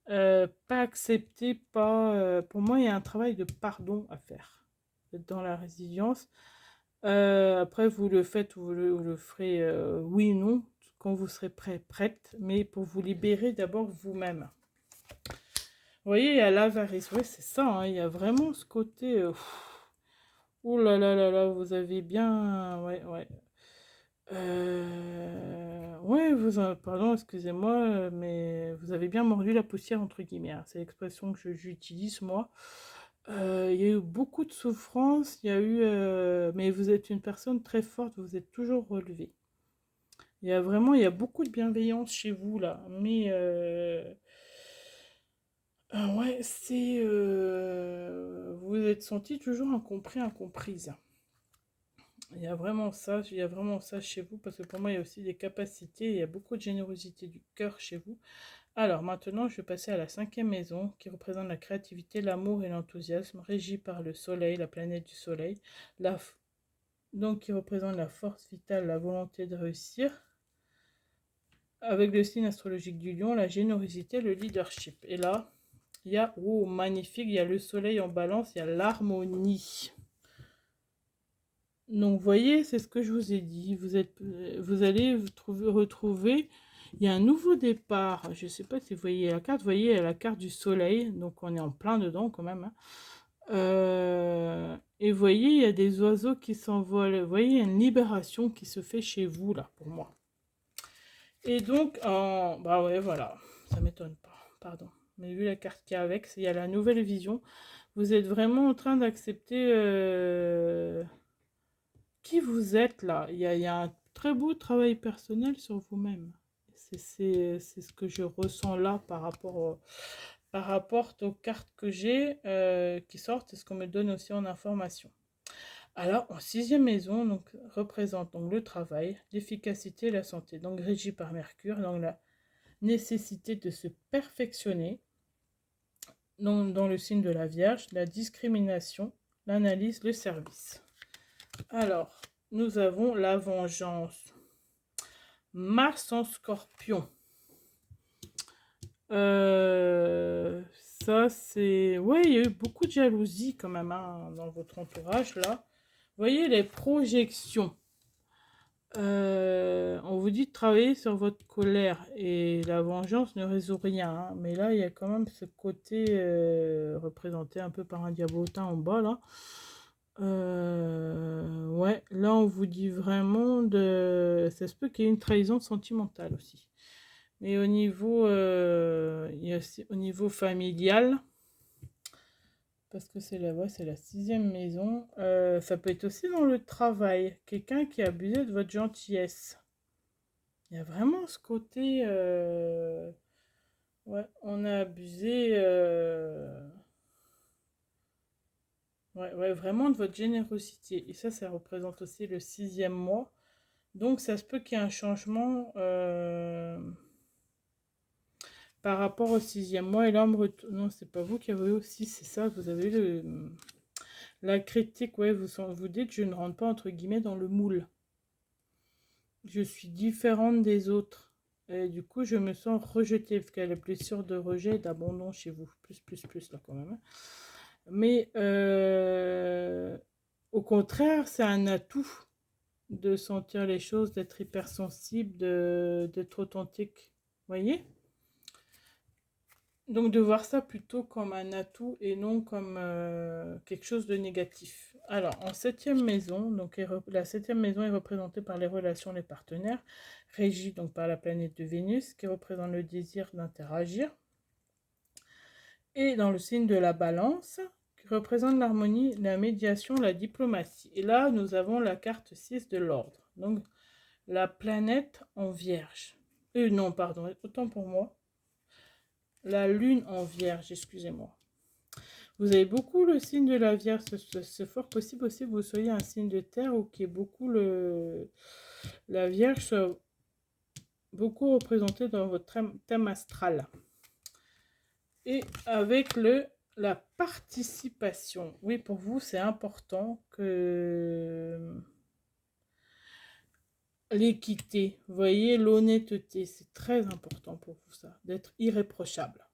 Pas accepté, pas... pour moi, il y a un travail de pardon à faire dans la résilience. Après, vous le faites ou vous le ferez oui ou non, quand vous serez prête, mais pour vous libérer d'abord vous-même. Vous voyez, il y a l'avarice, ouais, c'est ça, hein, il y a vraiment ce côté... oh là là là là, vous avez bien... Ouais, ouais. Ouais, pardon, excusez-moi, mais vous avez bien mordu la poussière, entre guillemets, hein. C'est l'expression que j'utilise, moi. Il y a eu beaucoup de souffrance, il y a eu... mais vous êtes une personne très forte, vous êtes toujours relevée. Il y a beaucoup de bienveillance chez vous, là. Mais... ouais, c'est... vous vous êtes senti toujours incompris, incomprise. Il y a vraiment ça chez vous, parce que pour moi, il y a aussi des capacités, il y a beaucoup de générosité du cœur chez vous. Alors maintenant, je vais passer à la 5e maison, qui représente la créativité, l'amour et l'enthousiasme, régie par le soleil, la planète du soleil, donc qui représente la force vitale, la volonté de réussir, avec le signe astrologique du lion, la générosité, le leadership. Et là, il y a, oh magnifique, il y a le soleil en balance, il y a l'harmonie. Donc, vous voyez, c'est ce que je vous ai dit. Vous allez retrouver. Il y a un nouveau départ. Je ne sais pas si vous voyez la carte. Vous voyez la carte du soleil. Donc, on est en plein dedans quand même, hein. Et vous voyez, il y a des oiseaux qui s'envolent. Vous voyez, il y a une libération qui se fait chez vous, là, pour moi. Et donc, bah ouais, voilà. Ça m'étonne pas. Pardon. Mais vu la carte qu'il y a avec, il y a la nouvelle vision. Vous êtes vraiment en train d'accepter... qui vous êtes là. Il y a un très beau travail personnel sur vous-même. C'est ce que je ressens là par rapport aux cartes que j'ai qui sortent et ce qu'on me donne aussi en information. Alors, en 6e maison, donc, représente donc le travail, l'efficacité et la santé. Donc, régi par Mercure, donc la nécessité de se perfectionner. Donc, dans le signe de la Vierge, la discrimination, l'analyse, le service. Alors, nous avons la vengeance. Mars en Scorpion. Ça, c'est... Ouais, il y a eu beaucoup de jalousie quand même, hein, dans votre entourage, là. Vous voyez les projections. On vous dit de travailler sur votre colère et la vengeance ne résout rien, hein. Mais là, il y a quand même ce côté représenté un peu par un diabotin en bas, là. Ouais, là on vous dit vraiment de... Ça se peut qu'il y ait une trahison sentimentale aussi. Mais au niveau, il y a aussi, au niveau familial, parce que c'est c'est la 6e maison, ça peut être aussi dans le travail. Quelqu'un qui a abusé de votre gentillesse. Il y a vraiment ce côté... ouais, on a abusé... ouais, vraiment de votre générosité. Et ça représente aussi le 6e mois. Donc, ça se peut qu'il y ait un changement par rapport au 6e mois. Et là, non, c'est pas vous qui avez eu aussi, c'est ça, vous avez eu la critique. Ouais, vous dites, je ne rentre pas, entre guillemets, dans le moule. Je suis différente des autres. Et du coup, je me sens rejetée, parce qu'il y a la blessure de rejet et d'abandon chez vous. Plus, là, quand même. Mais, au contraire, c'est un atout de sentir les choses, d'être hypersensible, d'être authentique. Vous voyez? Donc de voir ça plutôt comme un atout et non comme quelque chose de négatif. Alors en 7e maison, donc la 7e maison est représentée par les relations, les partenaires, régie donc par la planète de Vénus qui représente le désir d'interagir. Et dans le signe de la balance, qui représente l'harmonie, la médiation, la diplomatie. Et là, nous avons la carte 6 de l'ordre. Donc la planète en vierge. Non, pardon, autant pour moi. La lune en vierge, excusez-moi. Vous avez beaucoup le signe de la Vierge. C'est fort possible aussi que vous soyez un signe de terre ou qu'il y ait beaucoup la Vierge soit beaucoup représentée dans votre thème astral. Et avec la participation. Oui, pour vous, c'est important que l'équité, vous voyez, l'honnêteté, c'est très important pour vous ça, d'être irréprochable.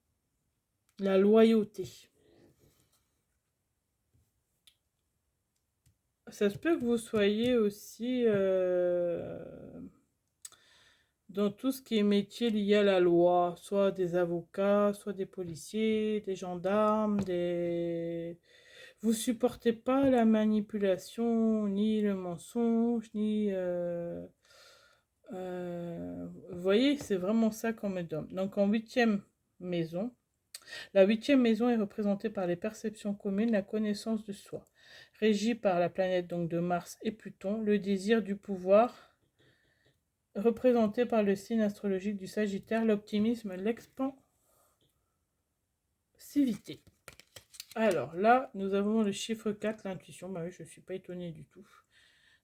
La loyauté. Ça se peut que vous soyez aussi dans tout ce qui est métier lié à la loi, soit des avocats, soit des policiers, des gendarmes, des... Vous supportez pas la manipulation, ni le mensonge, ni... vous voyez, c'est vraiment ça qu'on me donne. Donc en 8e maison, la 8e maison est représentée par les perceptions communes, la connaissance de soi. Régie par la planète donc de Mars et Pluton, le désir du pouvoir, représenté par le signe astrologique du Sagittaire, l'optimisme, l'expansivité. Alors là, nous avons le chiffre 4, l'intuition. Bah oui, je ne suis pas étonnée du tout.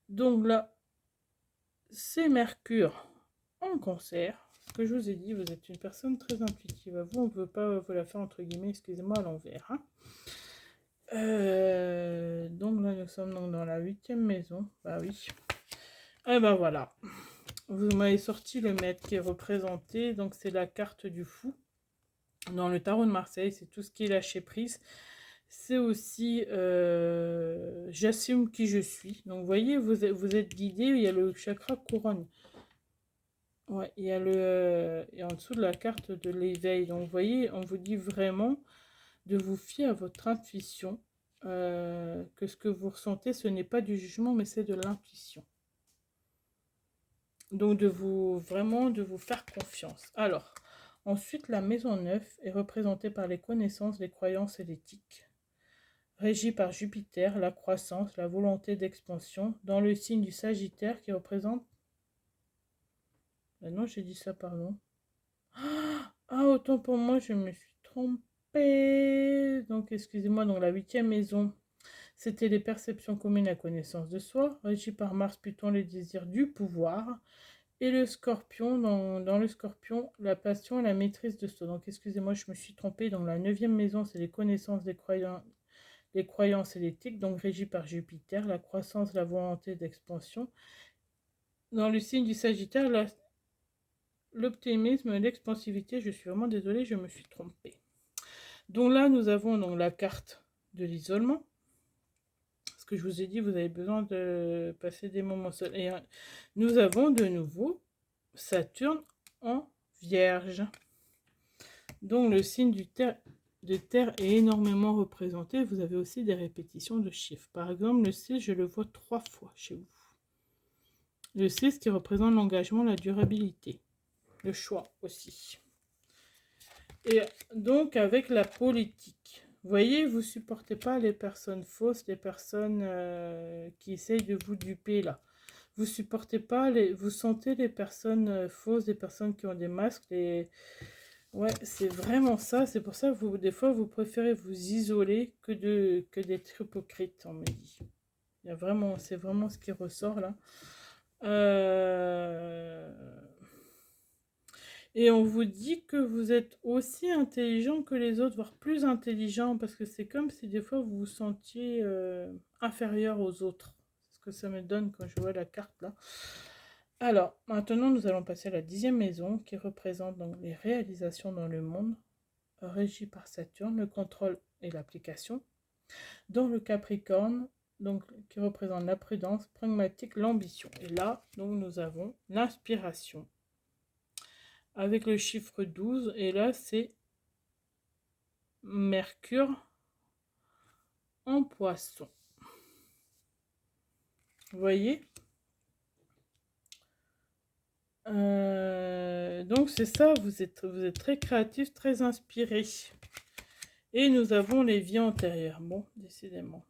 Donc là, c'est Mercure en Cancer. Ce que je vous ai dit, vous êtes une personne très intuitive. Vous, on ne veut pas vous la faire entre guillemets, excusez-moi, à l'envers. Hein. Donc là, nous sommes donc dans la 8e maison. Bah oui. Et ben voilà. Vous m'avez sorti le maître qui est représenté. Donc c'est la carte du fou. Dans le tarot de Marseille, c'est tout ce qui est lâcher prise. C'est aussi j'assume qui je suis. Donc vous voyez, vous êtes guidé. Il y a le chakra couronne. Ouais, il y a et en dessous de la carte de l'éveil. Donc vous voyez, on vous dit vraiment de vous fier à votre intuition. Que ce que vous ressentez, ce n'est pas du jugement, mais c'est de l'intuition. Donc vraiment de vous faire confiance. Alors, ensuite, la maison 9 est représentée par les connaissances, les croyances et l'éthique. Régie par Jupiter, la croissance, la volonté d'expansion, dans le signe du Sagittaire qui représente... Ah non, j'ai dit ça, pardon. Ah, autant pour moi, je me suis trompée. Donc, excusez-moi, dans la 8e maison, c'était les perceptions communes, la connaissance de soi. Régie par Mars, Pluton, les désirs du pouvoir. Et le Scorpion, dans le Scorpion, la passion et la maîtrise de soi. Donc, excusez-moi, je me suis trompée. Dans la 9e maison, c'est les connaissances, les croyances et l'éthique, donc régie par Jupiter, la croissance, la volonté d'expansion. Dans le signe du Sagittaire, l'optimisme, l'expansivité. Je suis vraiment désolée, je me suis trompée. Donc là, nous avons donc la carte de l'isolement. Ce que je vous ai dit, vous avez besoin de passer des moments seuls. Et nous avons de nouveau Saturne en Vierge. Donc le signe de terre est énormément représenté. Vous avez aussi des répétitions de chiffres. Par exemple, le 6, je le vois 3 fois chez vous. Le 6 qui représente l'engagement, la durabilité. Le choix aussi. Et donc avec la politique. Vous voyez, vous ne supportez pas les personnes fausses, les personnes qui essayent de vous duper là. Vous supportez pas, vous sentez les personnes fausses, les personnes qui ont des masques. Ouais, c'est vraiment ça. C'est pour ça que des fois, vous préférez vous isoler que d'être hypocrite, on me dit. C'est vraiment ce qui ressort là. Et on vous dit que vous êtes aussi intelligent que les autres, voire plus intelligent, parce que c'est comme si des fois vous vous sentiez inférieur aux autres. C'est ce que ça me donne quand je vois la carte là. Alors, maintenant nous allons passer à la 10e maison qui représente donc les réalisations dans le monde, régie par Saturne, le contrôle et l'application. Dans le Capricorne, donc qui représente la prudence, pragmatique, l'ambition. Et là, donc nous avons l'inspiration avec le chiffre 12, et là c'est Mercure en Poisson. Vous voyez, donc c'est ça, vous êtes très créatif, très inspiré. Et nous avons les vies antérieures. Bon, décidément.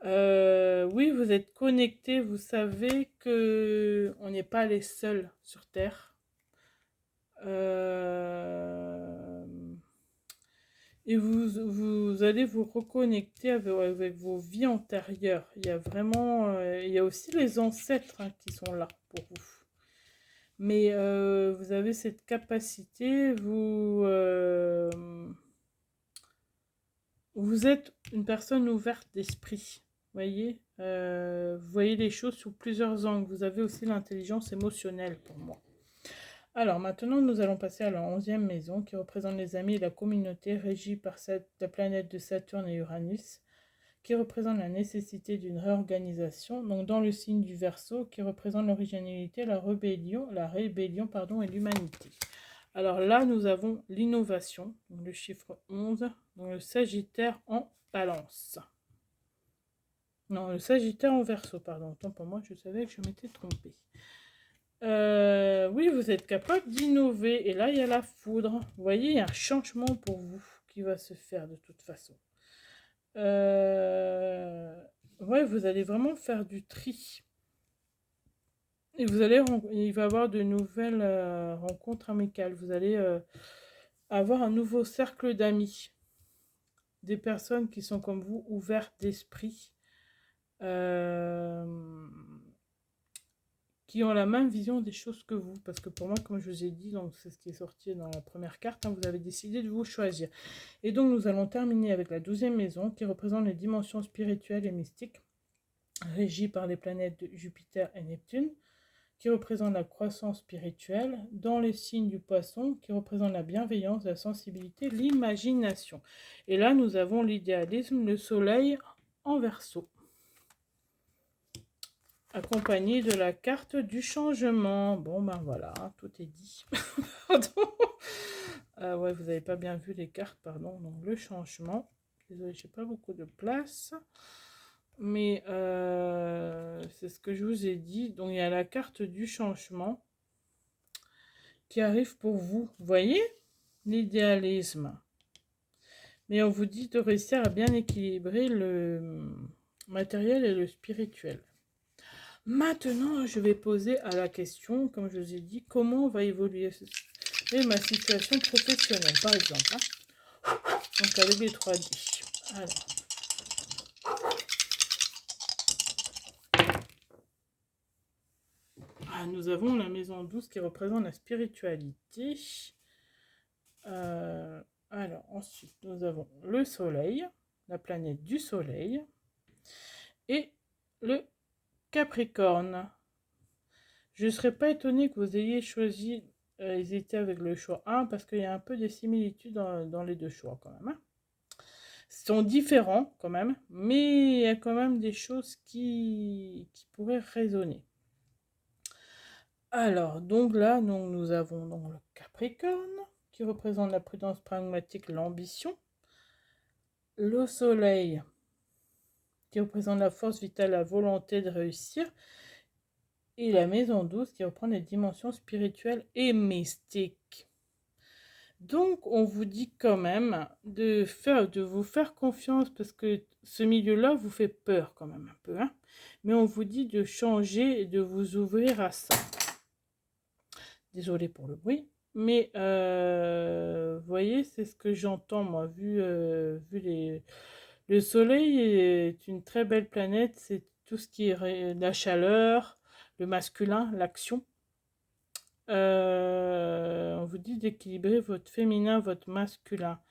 Oui, vous êtes connectés, vous savez que on n'est pas les seuls sur Terre. Et vous allez vous reconnecter avec vos vies antérieures. Il y a vraiment... il y a aussi les ancêtres hein, qui sont là pour vous. Mais vous avez cette capacité, vous êtes une personne ouverte d'esprit. Vous voyez voyez les choses sous plusieurs angles. Vous avez aussi l'intelligence émotionnelle pour moi. Alors maintenant, nous allons passer à la 11e maison qui représente les amis et la communauté régie par la planète de Saturne et Uranus, qui représente la nécessité d'une réorganisation, donc dans le signe du Verseau, qui représente l'originalité, la rébellion pardon, et l'humanité. Alors là, nous avons l'innovation, le chiffre 11, donc le Sagittaire en Balance. Non, le Sagittaire en Verseau, pardon. Autant pour moi, je savais que je m'étais trompée. Oui, vous êtes capable d'innover. Et là, il y a la foudre. Vous voyez, il y a un changement pour vous qui va se faire de toute façon. Ouais, vous allez vraiment faire du tri. Et il va y avoir de nouvelles rencontres amicales. Vous allez avoir un nouveau cercle d'amis. Des personnes qui sont comme vous, ouvertes d'esprit. Qui ont la même vision des choses que vous. Parce que pour moi, comme je vous ai dit, donc c'est ce qui est sorti dans la première carte, hein, vous avez décidé de vous choisir. Et donc nous allons terminer avec la 12e maison qui représente les dimensions spirituelles et mystiques, régies par les planètes de Jupiter et Neptune, qui représente la croissance spirituelle, dans les signes du Poisson, qui représente la bienveillance, la sensibilité, l'imagination. Et là, nous avons l'idéalisme, le soleil en Verseau, accompagné de la carte du changement. Bon, ben voilà, tout est dit. Pardon. Ouais, vous n'avez pas bien vu les cartes, pardon. Donc, le changement. Désolée, je n'ai pas beaucoup de place. Mais c'est ce que je vous ai dit. Donc, il y a la carte du changement qui arrive pour vous. Vous voyez? L'idéalisme. Mais on vous dit de réussir à bien équilibrer le matériel et le spirituel. Maintenant, je vais poser à la question, comme je vous ai dit, comment va évoluer ma situation professionnelle, par exemple. Hein. Donc, avec les 3D. Alors. Ah, nous avons la maison 12 qui représente la spiritualité. Alors, ensuite, nous avons le soleil, la planète du soleil, et le Capricorne. Je ne serais pas étonnée que vous ayez choisi, hésité avec le choix 1, parce qu'il y a un peu des similitudes dans les deux choix quand même. Hein. Ils sont différents quand même, mais il y a quand même des choses qui pourraient résonner. Alors, donc là, nous avons donc le Capricorne, qui représente la prudence pragmatique, l'ambition. Le soleil, qui représente la force vitale, la volonté de réussir. Et la maison 12, qui reprend les dimensions spirituelles et mystiques. Donc, on vous dit quand même de vous faire confiance, parce que ce milieu-là vous fait peur quand même un peu. Hein, mais on vous dit de changer et de vous ouvrir à ça. Désolée pour le bruit. Mais, vous voyez, c'est ce que j'entends, moi, vu le soleil est une très belle planète, c'est tout ce qui est la chaleur, le masculin, l'action. On vous dit d'équilibrer votre féminin, votre masculin.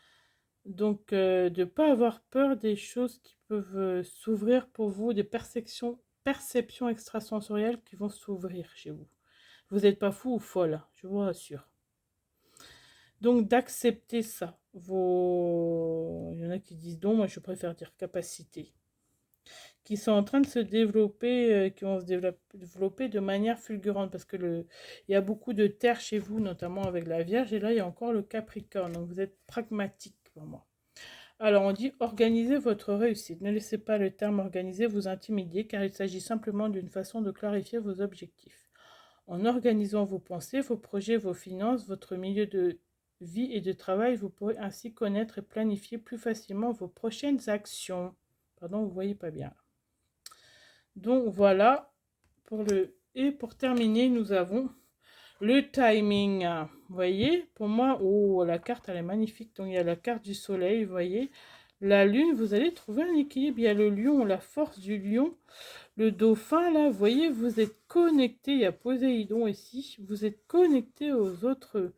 Donc, de ne pas avoir peur des choses qui peuvent s'ouvrir pour vous, des perceptions extrasensorielles qui vont s'ouvrir chez vous. Vous n'êtes pas fou ou folle, je vous rassure. Donc, d'accepter ça. Il y en a qui disent non, moi je préfère dire capacité. Qui sont en train de se développer, qui vont se développer de manière fulgurante, parce que il y a beaucoup de terre chez vous, notamment avec la Vierge, et là il y a encore le Capricorne, donc vous êtes pragmatique pour moi. Alors on dit organisez votre réussite, ne laissez pas le terme organiser vous intimider, car il s'agit simplement d'une façon de clarifier vos objectifs. En organisant vos pensées, vos projets, vos finances, votre milieu de vie et de travail, vous pourrez ainsi connaître et planifier plus facilement vos prochaines actions. Pardon, vous ne voyez pas bien. Donc voilà, et pour terminer, nous avons le timing. Vous voyez, pour moi, oh, la carte, elle est magnifique. Donc il y a la carte du soleil, vous voyez. La lune, vous allez trouver un équilibre. Il y a le lion, la force du lion. Le dauphin, là, vous voyez, vous êtes connecté. Il y a Poséidon ici. Vous êtes connecté aux autres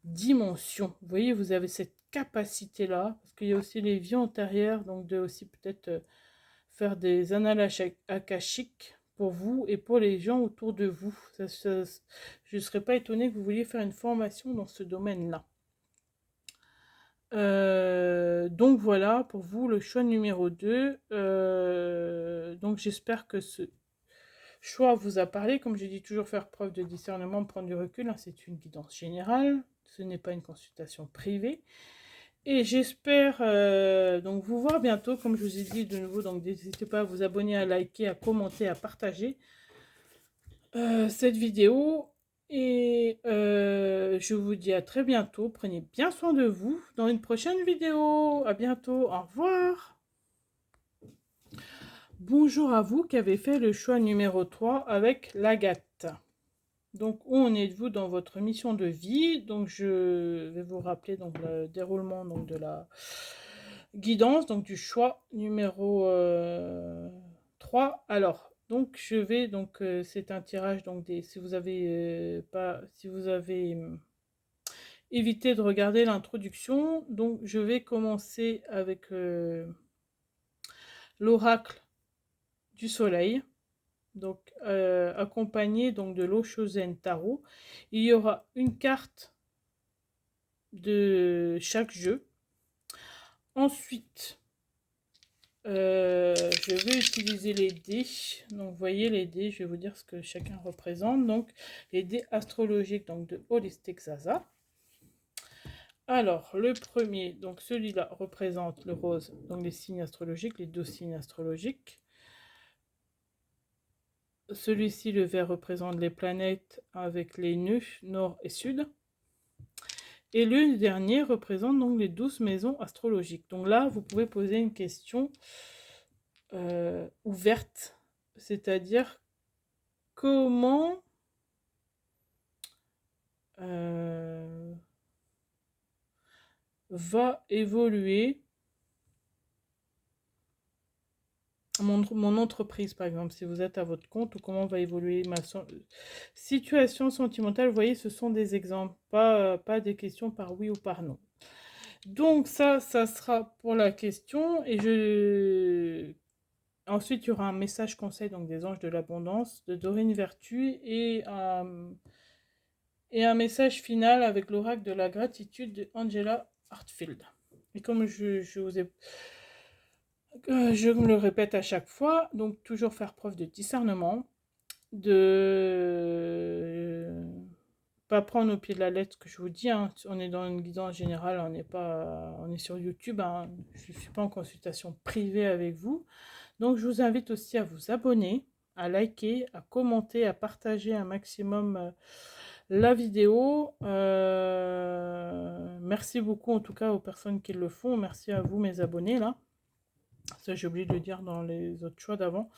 dimensions. Vous voyez, vous avez cette capacité-là. Parce qu'il y a aussi les vies antérieures. Donc de aussi peut-être faire des annales akashiques pour vous et pour les gens autour de vous. Je ne serais pas étonnée que vous vouliez faire une formation dans ce domaine-là. Donc voilà pour vous le choix numéro 2. Donc j'espère que ce choix vous a parlé. Comme je dis toujours, faire preuve de discernement, prendre du recul, hein, c'est une guidance générale, ce n'est pas une consultation privée. Et j'espère donc vous voir bientôt, comme je vous ai dit de nouveau. Donc n'hésitez pas à vous abonner, à liker, à commenter, à partager cette vidéo. Et je vous dis à très bientôt. Prenez bien soin de vous dans une prochaine vidéo. À bientôt. Au revoir. Bonjour à vous qui avez fait le choix numéro 3 avec l'agate. Donc, où en êtes-vous dans votre mission de vie? Donc, je vais vous rappeler donc, le déroulement donc, de la guidance, donc du choix numéro 3. Alors, donc, je vais, donc, c'est un tirage, donc, si vous avez évité de regarder l'introduction, donc, je vais commencer avec l'oracle du soleil. Donc accompagné donc de l'Oshozen Tarot. Il y aura une carte de chaque jeu. Ensuite, je vais utiliser les dés. Donc vous voyez les dés, je vais vous dire ce que chacun représente. Donc les dés astrologiques donc de Holistic Zaza. Alors le premier, donc celui-là représente le rose, donc les signes astrologiques, les 12 signes astrologiques. Celui-ci, le vert, représente les planètes avec les nœuds nord et sud. Et le dernier représente donc les 12 maisons astrologiques. Donc là, vous pouvez poser une question ouverte, c'est-à-dire comment va évoluer mon entreprise, par exemple, si vous êtes à votre compte, ou comment va évoluer ma situation sentimentale. Vous voyez, ce sont des exemples, pas des questions par oui ou par non. Donc ça sera pour la question. Et ensuite, il y aura un message conseil donc des anges de l'abondance, de Dorine Vertu, et un message final avec l'oracle de la gratitude de Angela Hartfield. Et comme je me le répète à chaque fois, donc toujours faire preuve de discernement, de pas prendre au pied de la lettre ce que je vous dis, hein. On est dans une guidance générale, on est sur YouTube, hein. Je ne suis pas en consultation privée avec vous. Donc je vous invite aussi à vous abonner, à liker, à commenter, à partager un maximum la vidéo. Merci beaucoup en tout cas aux personnes qui le font. Merci à vous mes abonnés là. Ça j'ai oublié de le dire dans les autres choix d'avant.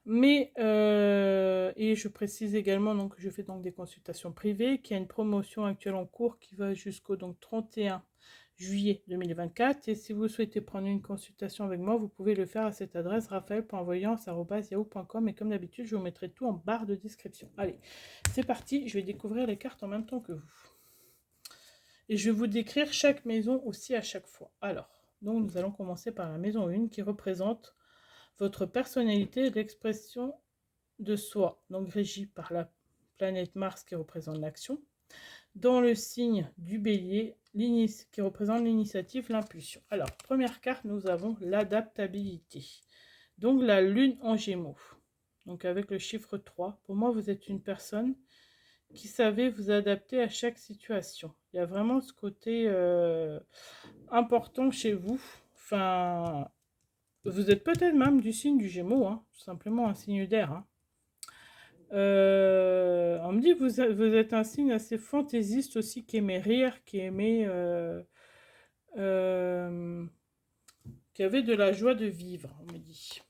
Mais et je précise également donc, que je fais donc des consultations privées, qu'il y a une promotion actuelle en cours qui va jusqu'au 31 juillet 2024. Et si vous souhaitez prendre une consultation avec moi, vous pouvez le faire à cette adresse raphaël.voyance@yahoo.com. Et comme d'habitude, je vous mettrai tout en barre de description. Allez, c'est parti, je vais découvrir les cartes en même temps que vous. Et je vais vous décrire chaque maison aussi à chaque fois. Alors, donc nous allons commencer par la maison 1 qui représente votre personnalité et l'expression de soi, donc régie par la planète Mars qui représente l'action. Dans le signe du bélier, qui représente l'initiative, l'impulsion. Alors, première carte, nous avons l'adaptabilité. Donc, la lune en gémeaux. Donc, avec le chiffre 3. Pour moi, vous êtes une personne qui savait vous adapter à chaque situation. Il y a vraiment ce côté important chez vous. Enfin, vous êtes peut-être même du signe du Gémeaux, hein, tout simplement un signe d'air. Hein. On me dit que vous êtes un signe assez fantaisiste aussi, qui aimait rire, qui avait de la joie de vivre, on me dit.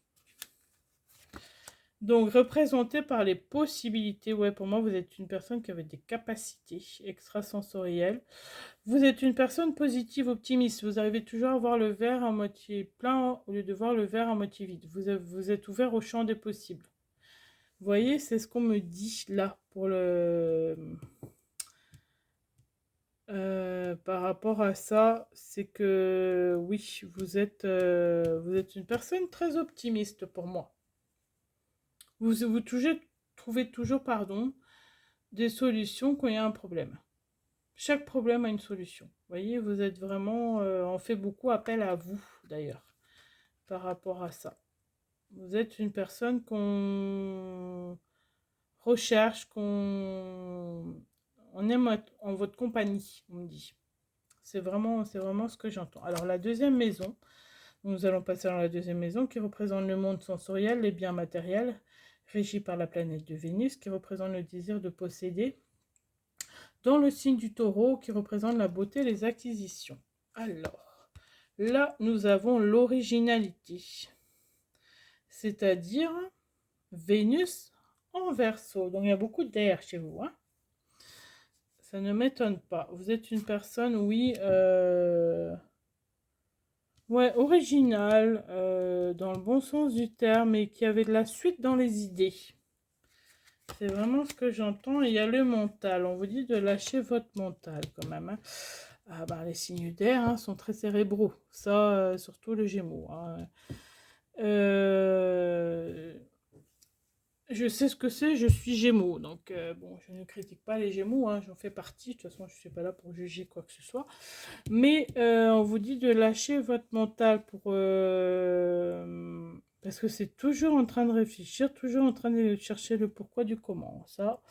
Donc, représenté par les possibilités, ouais, pour moi, vous êtes une personne qui avait des capacités extrasensorielles. Vous êtes une personne positive, optimiste. Vous arrivez toujours à voir le verre à moitié plein au lieu de voir le verre à moitié vide. Vous êtes ouvert au champ des possibles. Vous voyez, c'est ce qu'on me dit là pour par rapport à ça, c'est que oui, vous êtes une personne très optimiste pour moi. Vous trouvez toujours, pardon, des solutions quand il y a un problème. Chaque problème a une solution. Vous voyez, vous êtes vraiment... on fait beaucoup appel à vous, d'ailleurs, par rapport à ça. Vous êtes une personne qu'on recherche, qu'on on aime en votre compagnie, on me dit. C'est vraiment ce que j'entends. Alors, la deuxième maison, nous allons passer dans la deuxième maison qui représente le monde sensoriel, les biens matériels, régi par la planète de Vénus, qui représente le désir de posséder, dans le signe du taureau, qui représente la beauté et les acquisitions. Alors, là, nous avons l'originalité, c'est-à-dire Vénus en Verseau. Donc, il y a beaucoup d'air chez vous, hein. Ça ne m'étonne pas. Vous êtes une personne, oui, ouais, originale, dans le bon sens du terme, et qui avait de la suite dans les idées. C'est vraiment ce que j'entends. Il y a le mental. On vous dit de lâcher votre mental quand même, hein. Ah bah, les signes d'air, hein, sont très cérébraux. Ça, surtout le Gémeaux, hein. Je sais ce que c'est, je suis Gémeaux. Donc, bon, je ne critique pas les Gémeaux, hein, j'en fais partie. De toute façon, je ne suis pas là pour juger quoi que ce soit. Mais on vous dit de lâcher votre mental pour... parce que c'est toujours en train de réfléchir, toujours en train de chercher le pourquoi du comment. Ça,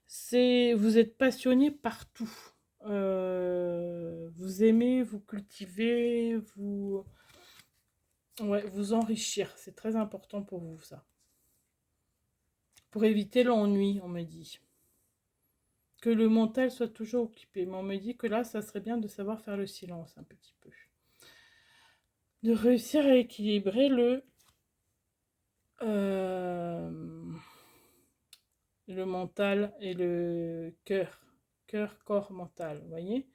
c'est... Vous êtes passionné partout. Vous aimez, vous cultivez, vous... Ouais, vous enrichir. C'est très important pour vous, ça. Pour éviter l'ennui, on me dit. Que le mental soit toujours occupé. Mais on me dit que là, ça serait bien de savoir faire le silence un petit peu. De réussir à équilibrer le mental et le cœur. Cœur, corps, mental. Vous voyez?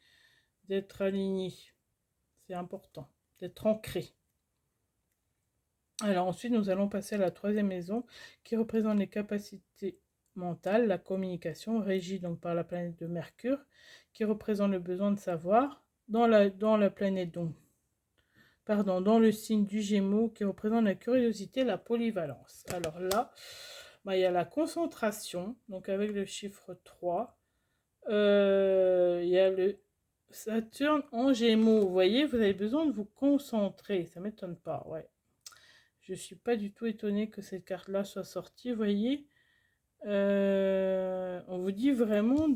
D'être aligné. C'est important. D'être ancré. Alors ensuite, nous allons passer à la troisième maison qui représente les capacités mentales, la communication, régie donc par la planète de Mercure, qui représente le besoin de savoir, dans la planète donc, pardon, dans le signe du Gémeaux, qui représente la curiosité, la polyvalence. Alors là, bah, il y a la concentration, donc avec le chiffre 3. Il y a le Saturne en Gémeaux. Vous voyez, vous avez besoin de vous concentrer. Ça ne m'étonne pas, ouais. Je ne suis pas du tout étonnée que cette carte-là soit sortie. Vous voyez, on vous dit vraiment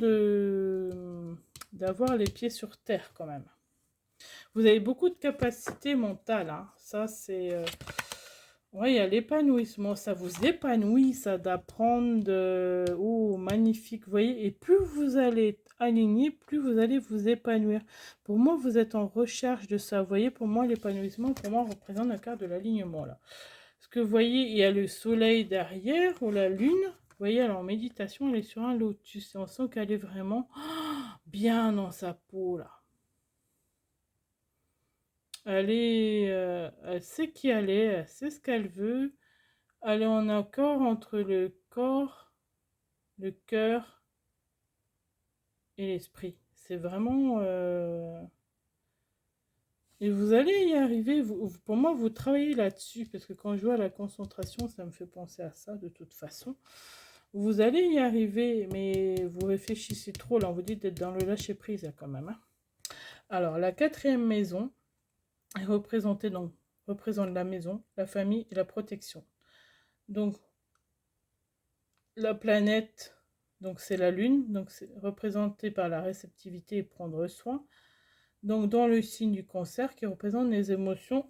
d'avoir les pieds sur terre quand même. Vous avez beaucoup de capacités mentales, hein. Ça, c'est... ouais, il y a l'épanouissement. Ça vous épanouit, ça, d'apprendre de... Oh, magnifique, vous voyez. Et plus vous allez être aligné, plus vous allez vous épanouir. Pour moi, vous êtes en recherche de ça. Vous voyez, pour moi, l'épanouissement, pour moi, représente la carte de l'alignement, là. Parce que vous voyez, il y a le soleil derrière, ou la lune. Vous voyez, alors en méditation, elle est sur un lotus. Et on sent qu'elle est vraiment bien dans sa peau, là. Elle sait qui elle sait ce qu'elle veut. Elle est en accord entre le corps, le cœur et l'esprit. C'est vraiment... Et vous allez y arriver. Pour moi, vous travaillez là-dessus. Parce que quand je vois la concentration, ça me fait penser à ça de toute façon. Vous allez y arriver, mais vous réfléchissez trop. Là, on vous dit d'être dans le lâcher-prise, là, quand même, hein. Alors, la quatrième maison est représentée, donc, représente la maison, la famille et la protection. Donc, la planète, donc c'est la lune, donc c'est représenté par la réceptivité et prendre soin. Donc, dans le signe du cancer qui représente les émotions,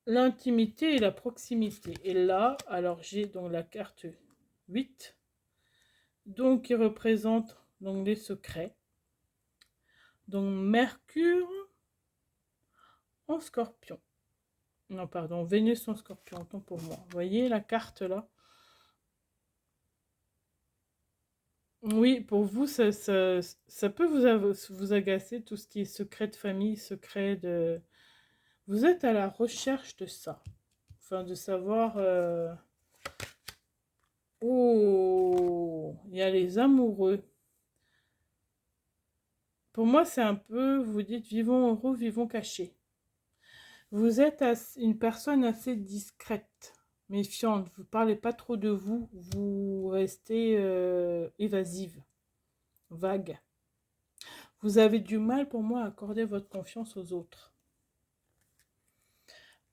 l'intimité et la proximité. Et là, alors j'ai donc la carte 8, donc qui représente donc les secrets. Donc Mercure en Scorpion. Non, pardon, Vénus en Scorpion, autant pour moi. Vous voyez la carte là? Oui, pour vous, ça peut vous agacer, tout ce qui est secret de famille, secret de... Vous êtes à la recherche de ça. Enfin, de savoir... Oh, il y a les amoureux. Pour moi, c'est un peu, vous dites, vivons heureux, vivons cachés. Vous êtes une personne assez discrète, méfiante. Vous ne parlez pas trop de vous. Vous restez évasive, vague. Vous avez du mal pour moi à accorder votre confiance aux autres.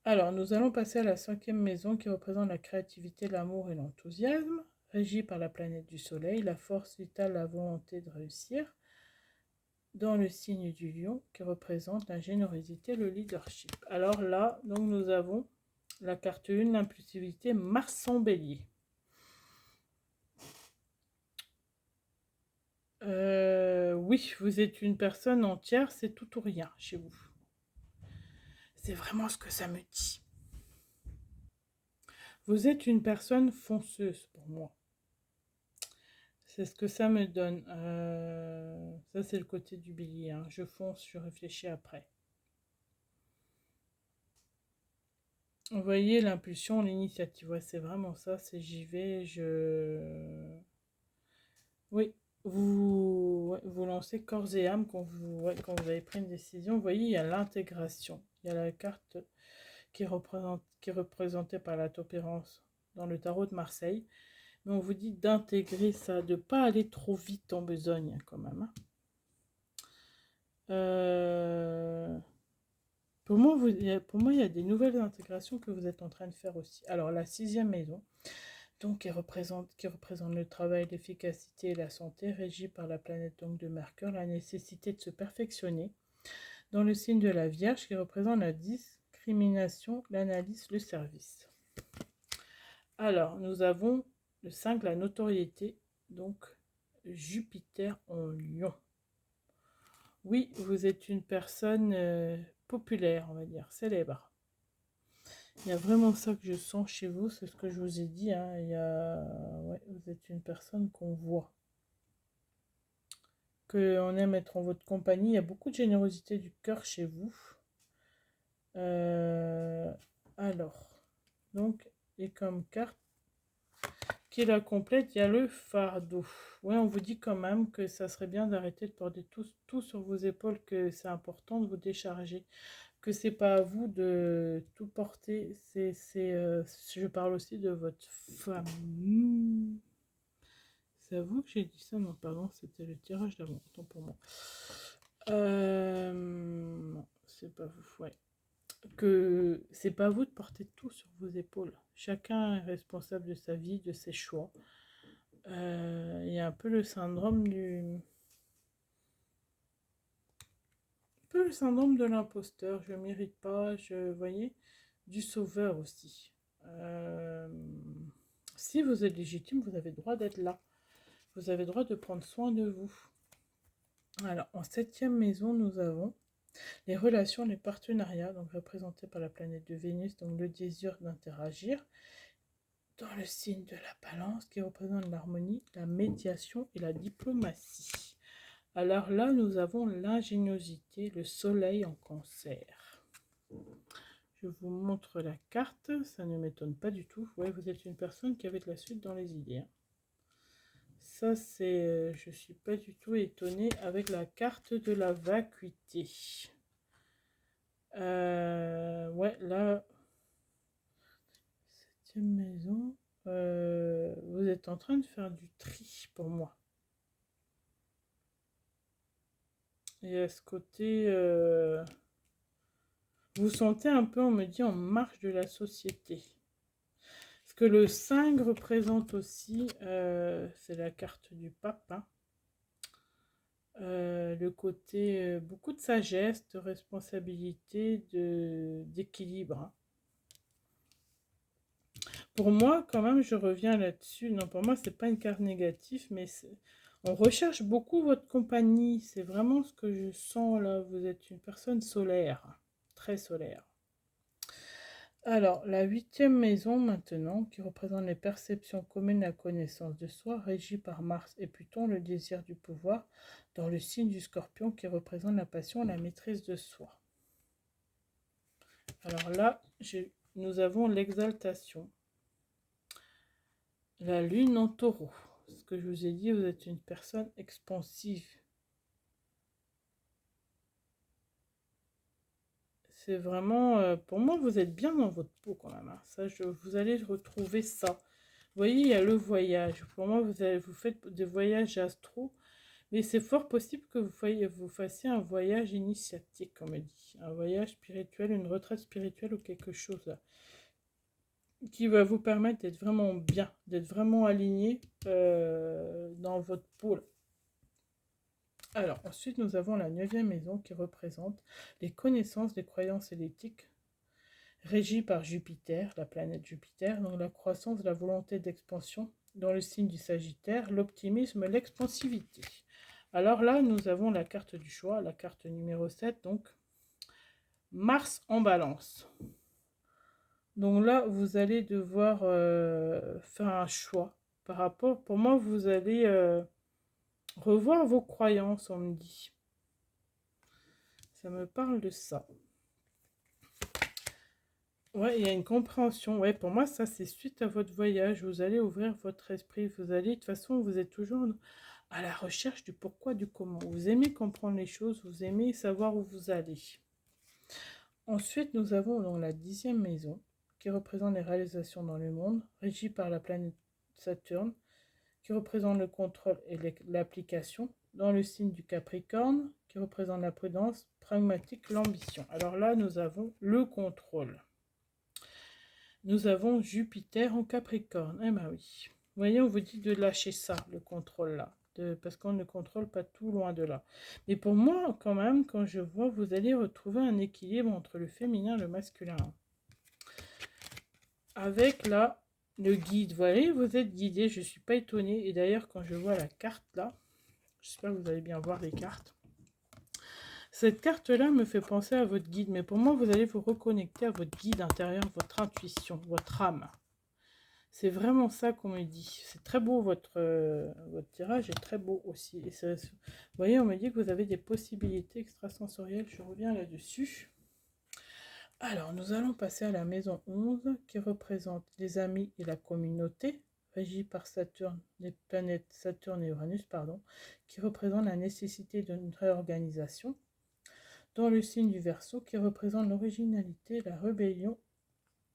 Alors, nous allons passer à la 5e maison qui représente la créativité, l'amour et l'enthousiasme, régie par la planète du soleil, la force vitale, la volonté de réussir, dans le signe du lion qui représente la générosité, le leadership. Alors là, donc nous avons la carte 1, l'impulsivité, Mars en bélier. Oui, vous êtes une personne entière, c'est tout ou rien chez vous. C'est vraiment ce que ça me dit. Vous êtes une personne fonceuse pour moi. C'est ce que ça me donne. Ça, c'est le côté du bélier. Hein. Je fonce, je réfléchis après. Vous voyez l'impulsion, l'initiative. Ouais, c'est vraiment ça. C'est j'y vais, Oui, vous lancez corps et âme quand vous avez pris une décision. Vous voyez, il y a l'intégration. Il y a la carte qui est représentée par la tempérance dans le tarot de Marseille. Mais on vous dit d'intégrer ça, de ne pas aller trop vite en besogne quand même. Hein. Pour moi, il y a des nouvelles intégrations que vous êtes en train de faire aussi. Alors, la 6e maison, donc qui représente le travail, l'efficacité et la santé, régie par la planète donc de Mercure, la nécessité de se perfectionner. Dans le signe de la Vierge, qui représente la discrimination, l'analyse, le service. Alors, nous avons le 5, la notoriété, donc Jupiter en Lion. Oui, vous êtes une personne populaire, on va dire, célèbre. Il y a vraiment ça que je sens chez vous, c'est ce que je vous ai dit. Hein. Vous êtes une personne qu'on voit, qu'on aime être en votre compagnie. Il y a beaucoup de générosité du cœur chez vous. Alors, donc, et comme carte qui la complète, il y a le fardeau. Ouais, on vous dit quand même que ça serait bien d'arrêter de porter tout sur vos épaules, que c'est important de vous décharger, que c'est pas à vous de tout porter. Je parle aussi de votre famille. C'est à vous que j'ai dit ça? Non, pardon, c'était le tirage d'avant. Autant pour moi. Non, c'est pas vous. Ouais. Que c'est pas à vous de porter tout sur vos épaules. Chacun est responsable de sa vie, de ses choix. Il y a un peu le syndrome de l'imposteur. Je ne mérite pas. Vous voyez, du sauveur aussi. Si vous êtes légitime, vous avez le droit d'être là. Vous avez le droit de prendre soin de vous. Alors, en 7e maison, nous avons les relations, les partenariats, donc représentés par la planète de Vénus, donc le désir d'interagir. Dans le signe de la balance qui représente l'harmonie, la médiation et la diplomatie. Alors là, nous avons l'ingéniosité, le soleil en cancer. Je vous montre la carte, ça ne m'étonne pas du tout. Ouais, vous êtes une personne qui avait de la suite dans les idées. Hein. Ça, c'est... je ne suis pas du tout étonnée avec la carte de la vacuité. Ouais, là... 7e maison... vous êtes en train de faire du tri pour moi. Et à ce côté, vous sentez un peu, on me dit, en marge de la société. Ce que le 5 représente aussi, c'est la carte du pape. Hein. Le côté, beaucoup de sagesse, de responsabilité, d'équilibre. Hein. Pour moi, quand même, je reviens là-dessus. Non, pour moi, c'est pas une carte négative, mais on recherche beaucoup votre compagnie. C'est vraiment ce que je sens là. Vous êtes une personne solaire, très solaire. Alors, la 8e maison maintenant, qui représente les perceptions communes, la connaissance de soi, régie par Mars et Pluton, le désir du pouvoir, dans le signe du Scorpion, qui représente la passion, la maîtrise de soi. Alors là, nous avons l'exaltation. La lune en taureau. Ce que je vous ai dit, vous êtes une personne expansive. C'est vraiment, pour moi, vous êtes bien dans votre peau quand même, hein. Ça, vous allez retrouver ça. Vous voyez, il y a le voyage. Pour moi, vous faites des voyages astro, mais c'est fort possible que vous fassiez un voyage initiatique, comme on dit. Un voyage spirituel, une retraite spirituelle ou quelque chose là, qui va vous permettre d'être vraiment bien, d'être vraiment aligné dans votre peau, là. Alors, ensuite, nous avons la 9e maison qui représente les connaissances, les croyances et l'éthique, régie par Jupiter, la planète Jupiter, donc la croissance, la volonté d'expansion dans le signe du Sagittaire, l'optimisme, l'expansivité. Alors là, nous avons la carte du choix, la carte numéro 7, donc Mars en balance. Donc là, vous allez devoir faire un choix par rapport, pour moi, vous allez revoir vos croyances, on me dit. Ça me parle de ça. Ouais, il y a une compréhension. Ouais, pour moi, ça, c'est suite à votre voyage. Vous allez ouvrir votre esprit. Vous allez, de toute façon, vous êtes toujours à la recherche du pourquoi, du comment. Vous aimez comprendre les choses. Vous aimez savoir où vous allez. Ensuite, nous avons donc la 10e maison, qui représente les réalisations dans le monde, régie par la planète Saturne, qui représente le contrôle et l'application, dans le signe du Capricorne, qui représente la prudence, pragmatique, l'ambition. Alors là, nous avons le contrôle. Nous avons Jupiter en Capricorne. Eh ben oui. Vous voyez, on vous dit de lâcher ça, le contrôle là. Parce qu'on ne contrôle pas tout, loin de là. Mais pour moi, quand même, quand je vois, vous allez retrouver un équilibre entre le féminin et le masculin. Avec là, le guide. Vous voyez, vous êtes guidé. Je ne suis pas étonnée. Et d'ailleurs, quand je vois la carte là, j'espère que vous allez bien voir les cartes. Cette carte-là me fait penser à votre guide. Mais pour moi, vous allez vous reconnecter à votre guide intérieur, votre intuition, votre âme. C'est vraiment ça qu'on me dit. C'est très beau, votre tirage est très beau aussi. Et ça, vous voyez, on me dit que vous avez des possibilités extrasensorielles. Je reviens là-dessus. Alors, nous allons passer à la maison 11, qui représente les amis et la communauté, régie par Saturne, les planètes Saturne et Uranus, pardon, qui représente la nécessité d'une réorganisation. Dans le signe du Verseau, qui représente l'originalité, la rébellion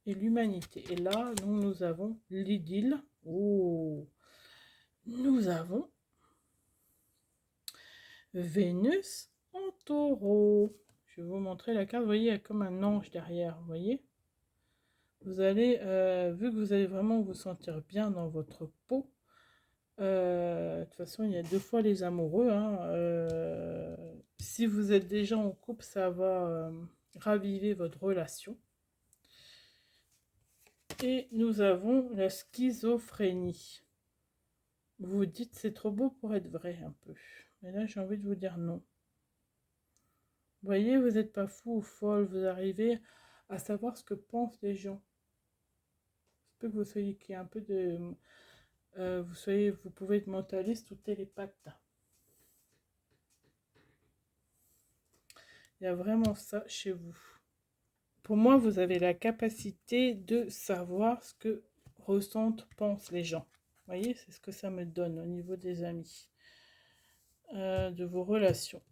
et l'humanité. Et là, nous avons l'idylle. Oh, nous avons Vénus en taureau. Je vais vous montrer la carte. Vous voyez, il y a comme un ange derrière. Vous voyez, vous allez, vu que vous allez vraiment vous sentir bien dans votre peau, de toute façon, il y a 2 fois les amoureux, hein. Si vous êtes déjà en couple, ça va raviver votre relation. Et nous avons la schizophrénie. Vous vous dites, c'est trop beau pour être vrai, un peu. Mais là, j'ai envie de vous dire non. Vous voyez, vous n'êtes pas fou ou folle. Vous arrivez à savoir ce que pensent les gens. Il se peut que vous soyez qu'il y ait un peu de... vous pouvez être mentaliste ou télépathe. Il y a vraiment ça chez vous. Pour moi, vous avez la capacité de savoir ce que ressentent, pensent les gens. Vous voyez, c'est ce que ça me donne au niveau des amis, de vos relations.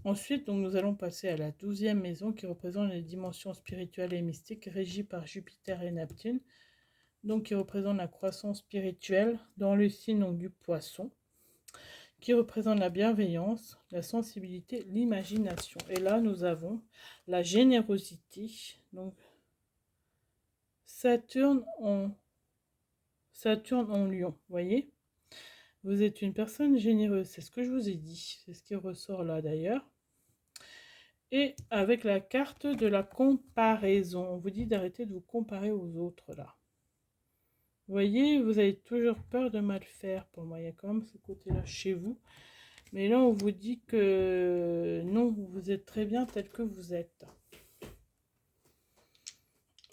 Ensuite, donc, nous allons passer à la 12e maison qui représente les dimensions spirituelles et mystiques, régies par Jupiter et Neptune, donc qui représente la croissance spirituelle dans le signe donc, du Poisson, qui représente la bienveillance, la sensibilité, l'imagination. Et là, nous avons la générosité, donc Saturne en Lion, vous voyez. Vous êtes une personne généreuse, c'est ce que je vous ai dit, c'est ce qui ressort là d'ailleurs. Et avec la carte de la comparaison, on vous dit d'arrêter de vous comparer aux autres là. Vous voyez, vous avez toujours peur de mal faire. Pour moi, il y a quand même ce côté-là chez vous. Mais là, on vous dit que non, vous êtes très bien tel que vous êtes.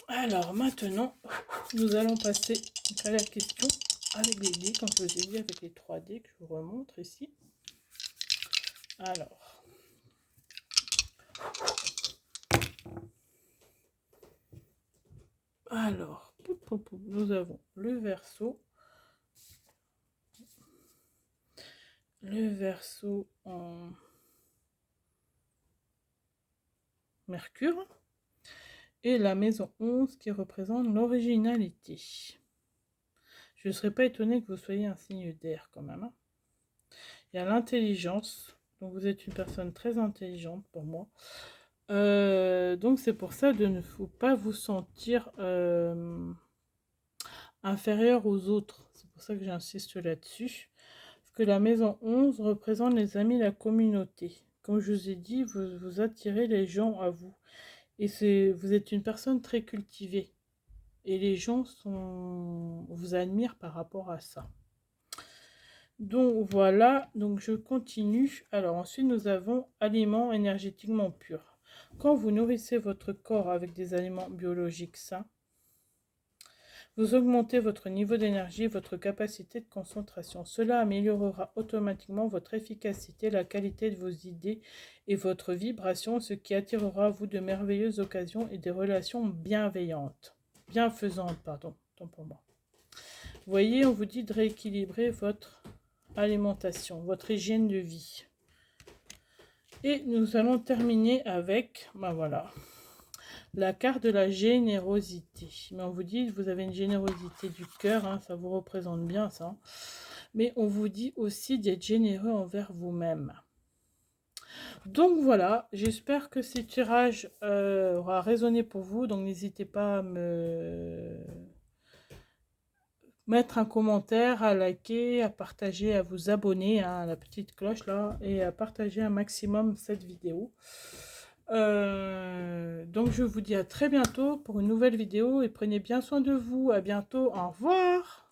Alors maintenant, nous allons passer à la question avec les dés, comme je vous ai dit, avec les 3 dés que je vous remontre ici. Alors, nous avons le Verseau. Le Verseau en Mercure. Et la maison 11 qui représente l'originalité. Je ne serais pas étonnée que vous soyez un signe d'air quand même. Hein. Il y a l'intelligence. Donc vous êtes une personne très intelligente pour moi. Donc c'est pour ça de ne faut pas vous sentir inférieur aux autres. C'est pour ça que j'insiste là-dessus. Parce que la maison 11 représente les amis, la communauté. Comme je vous ai dit, vous attirez les gens à vous. Et vous êtes une personne très cultivée. Et les gens vous admirent par rapport à ça. Donc voilà, donc je continue. Alors ensuite nous avons aliments énergétiquement purs. Quand vous nourrissez votre corps avec des aliments biologiques sains, vous augmentez votre niveau d'énergie et votre capacité de concentration. Cela améliorera automatiquement votre efficacité, la qualité de vos idées et votre vibration, ce qui attirera à vous de merveilleuses occasions et des relations bienfaisantes, tant pour moi. Vous voyez, on vous dit de rééquilibrer votre alimentation, votre hygiène de vie. Et nous allons terminer avec, ben voilà, la carte de la générosité. Mais on vous dit, vous avez une générosité du cœur, hein, ça vous représente bien ça. Mais on vous dit aussi d'être généreux envers vous-même. Donc voilà, j'espère que ces tirages aura résonné pour vous. Donc n'hésitez pas à me mettre un commentaire, à liker, à partager, à vous abonner à la petite cloche là et à partager un maximum cette vidéo. Donc je vous dis à très bientôt pour une nouvelle vidéo et prenez bien soin de vous. À bientôt, au revoir.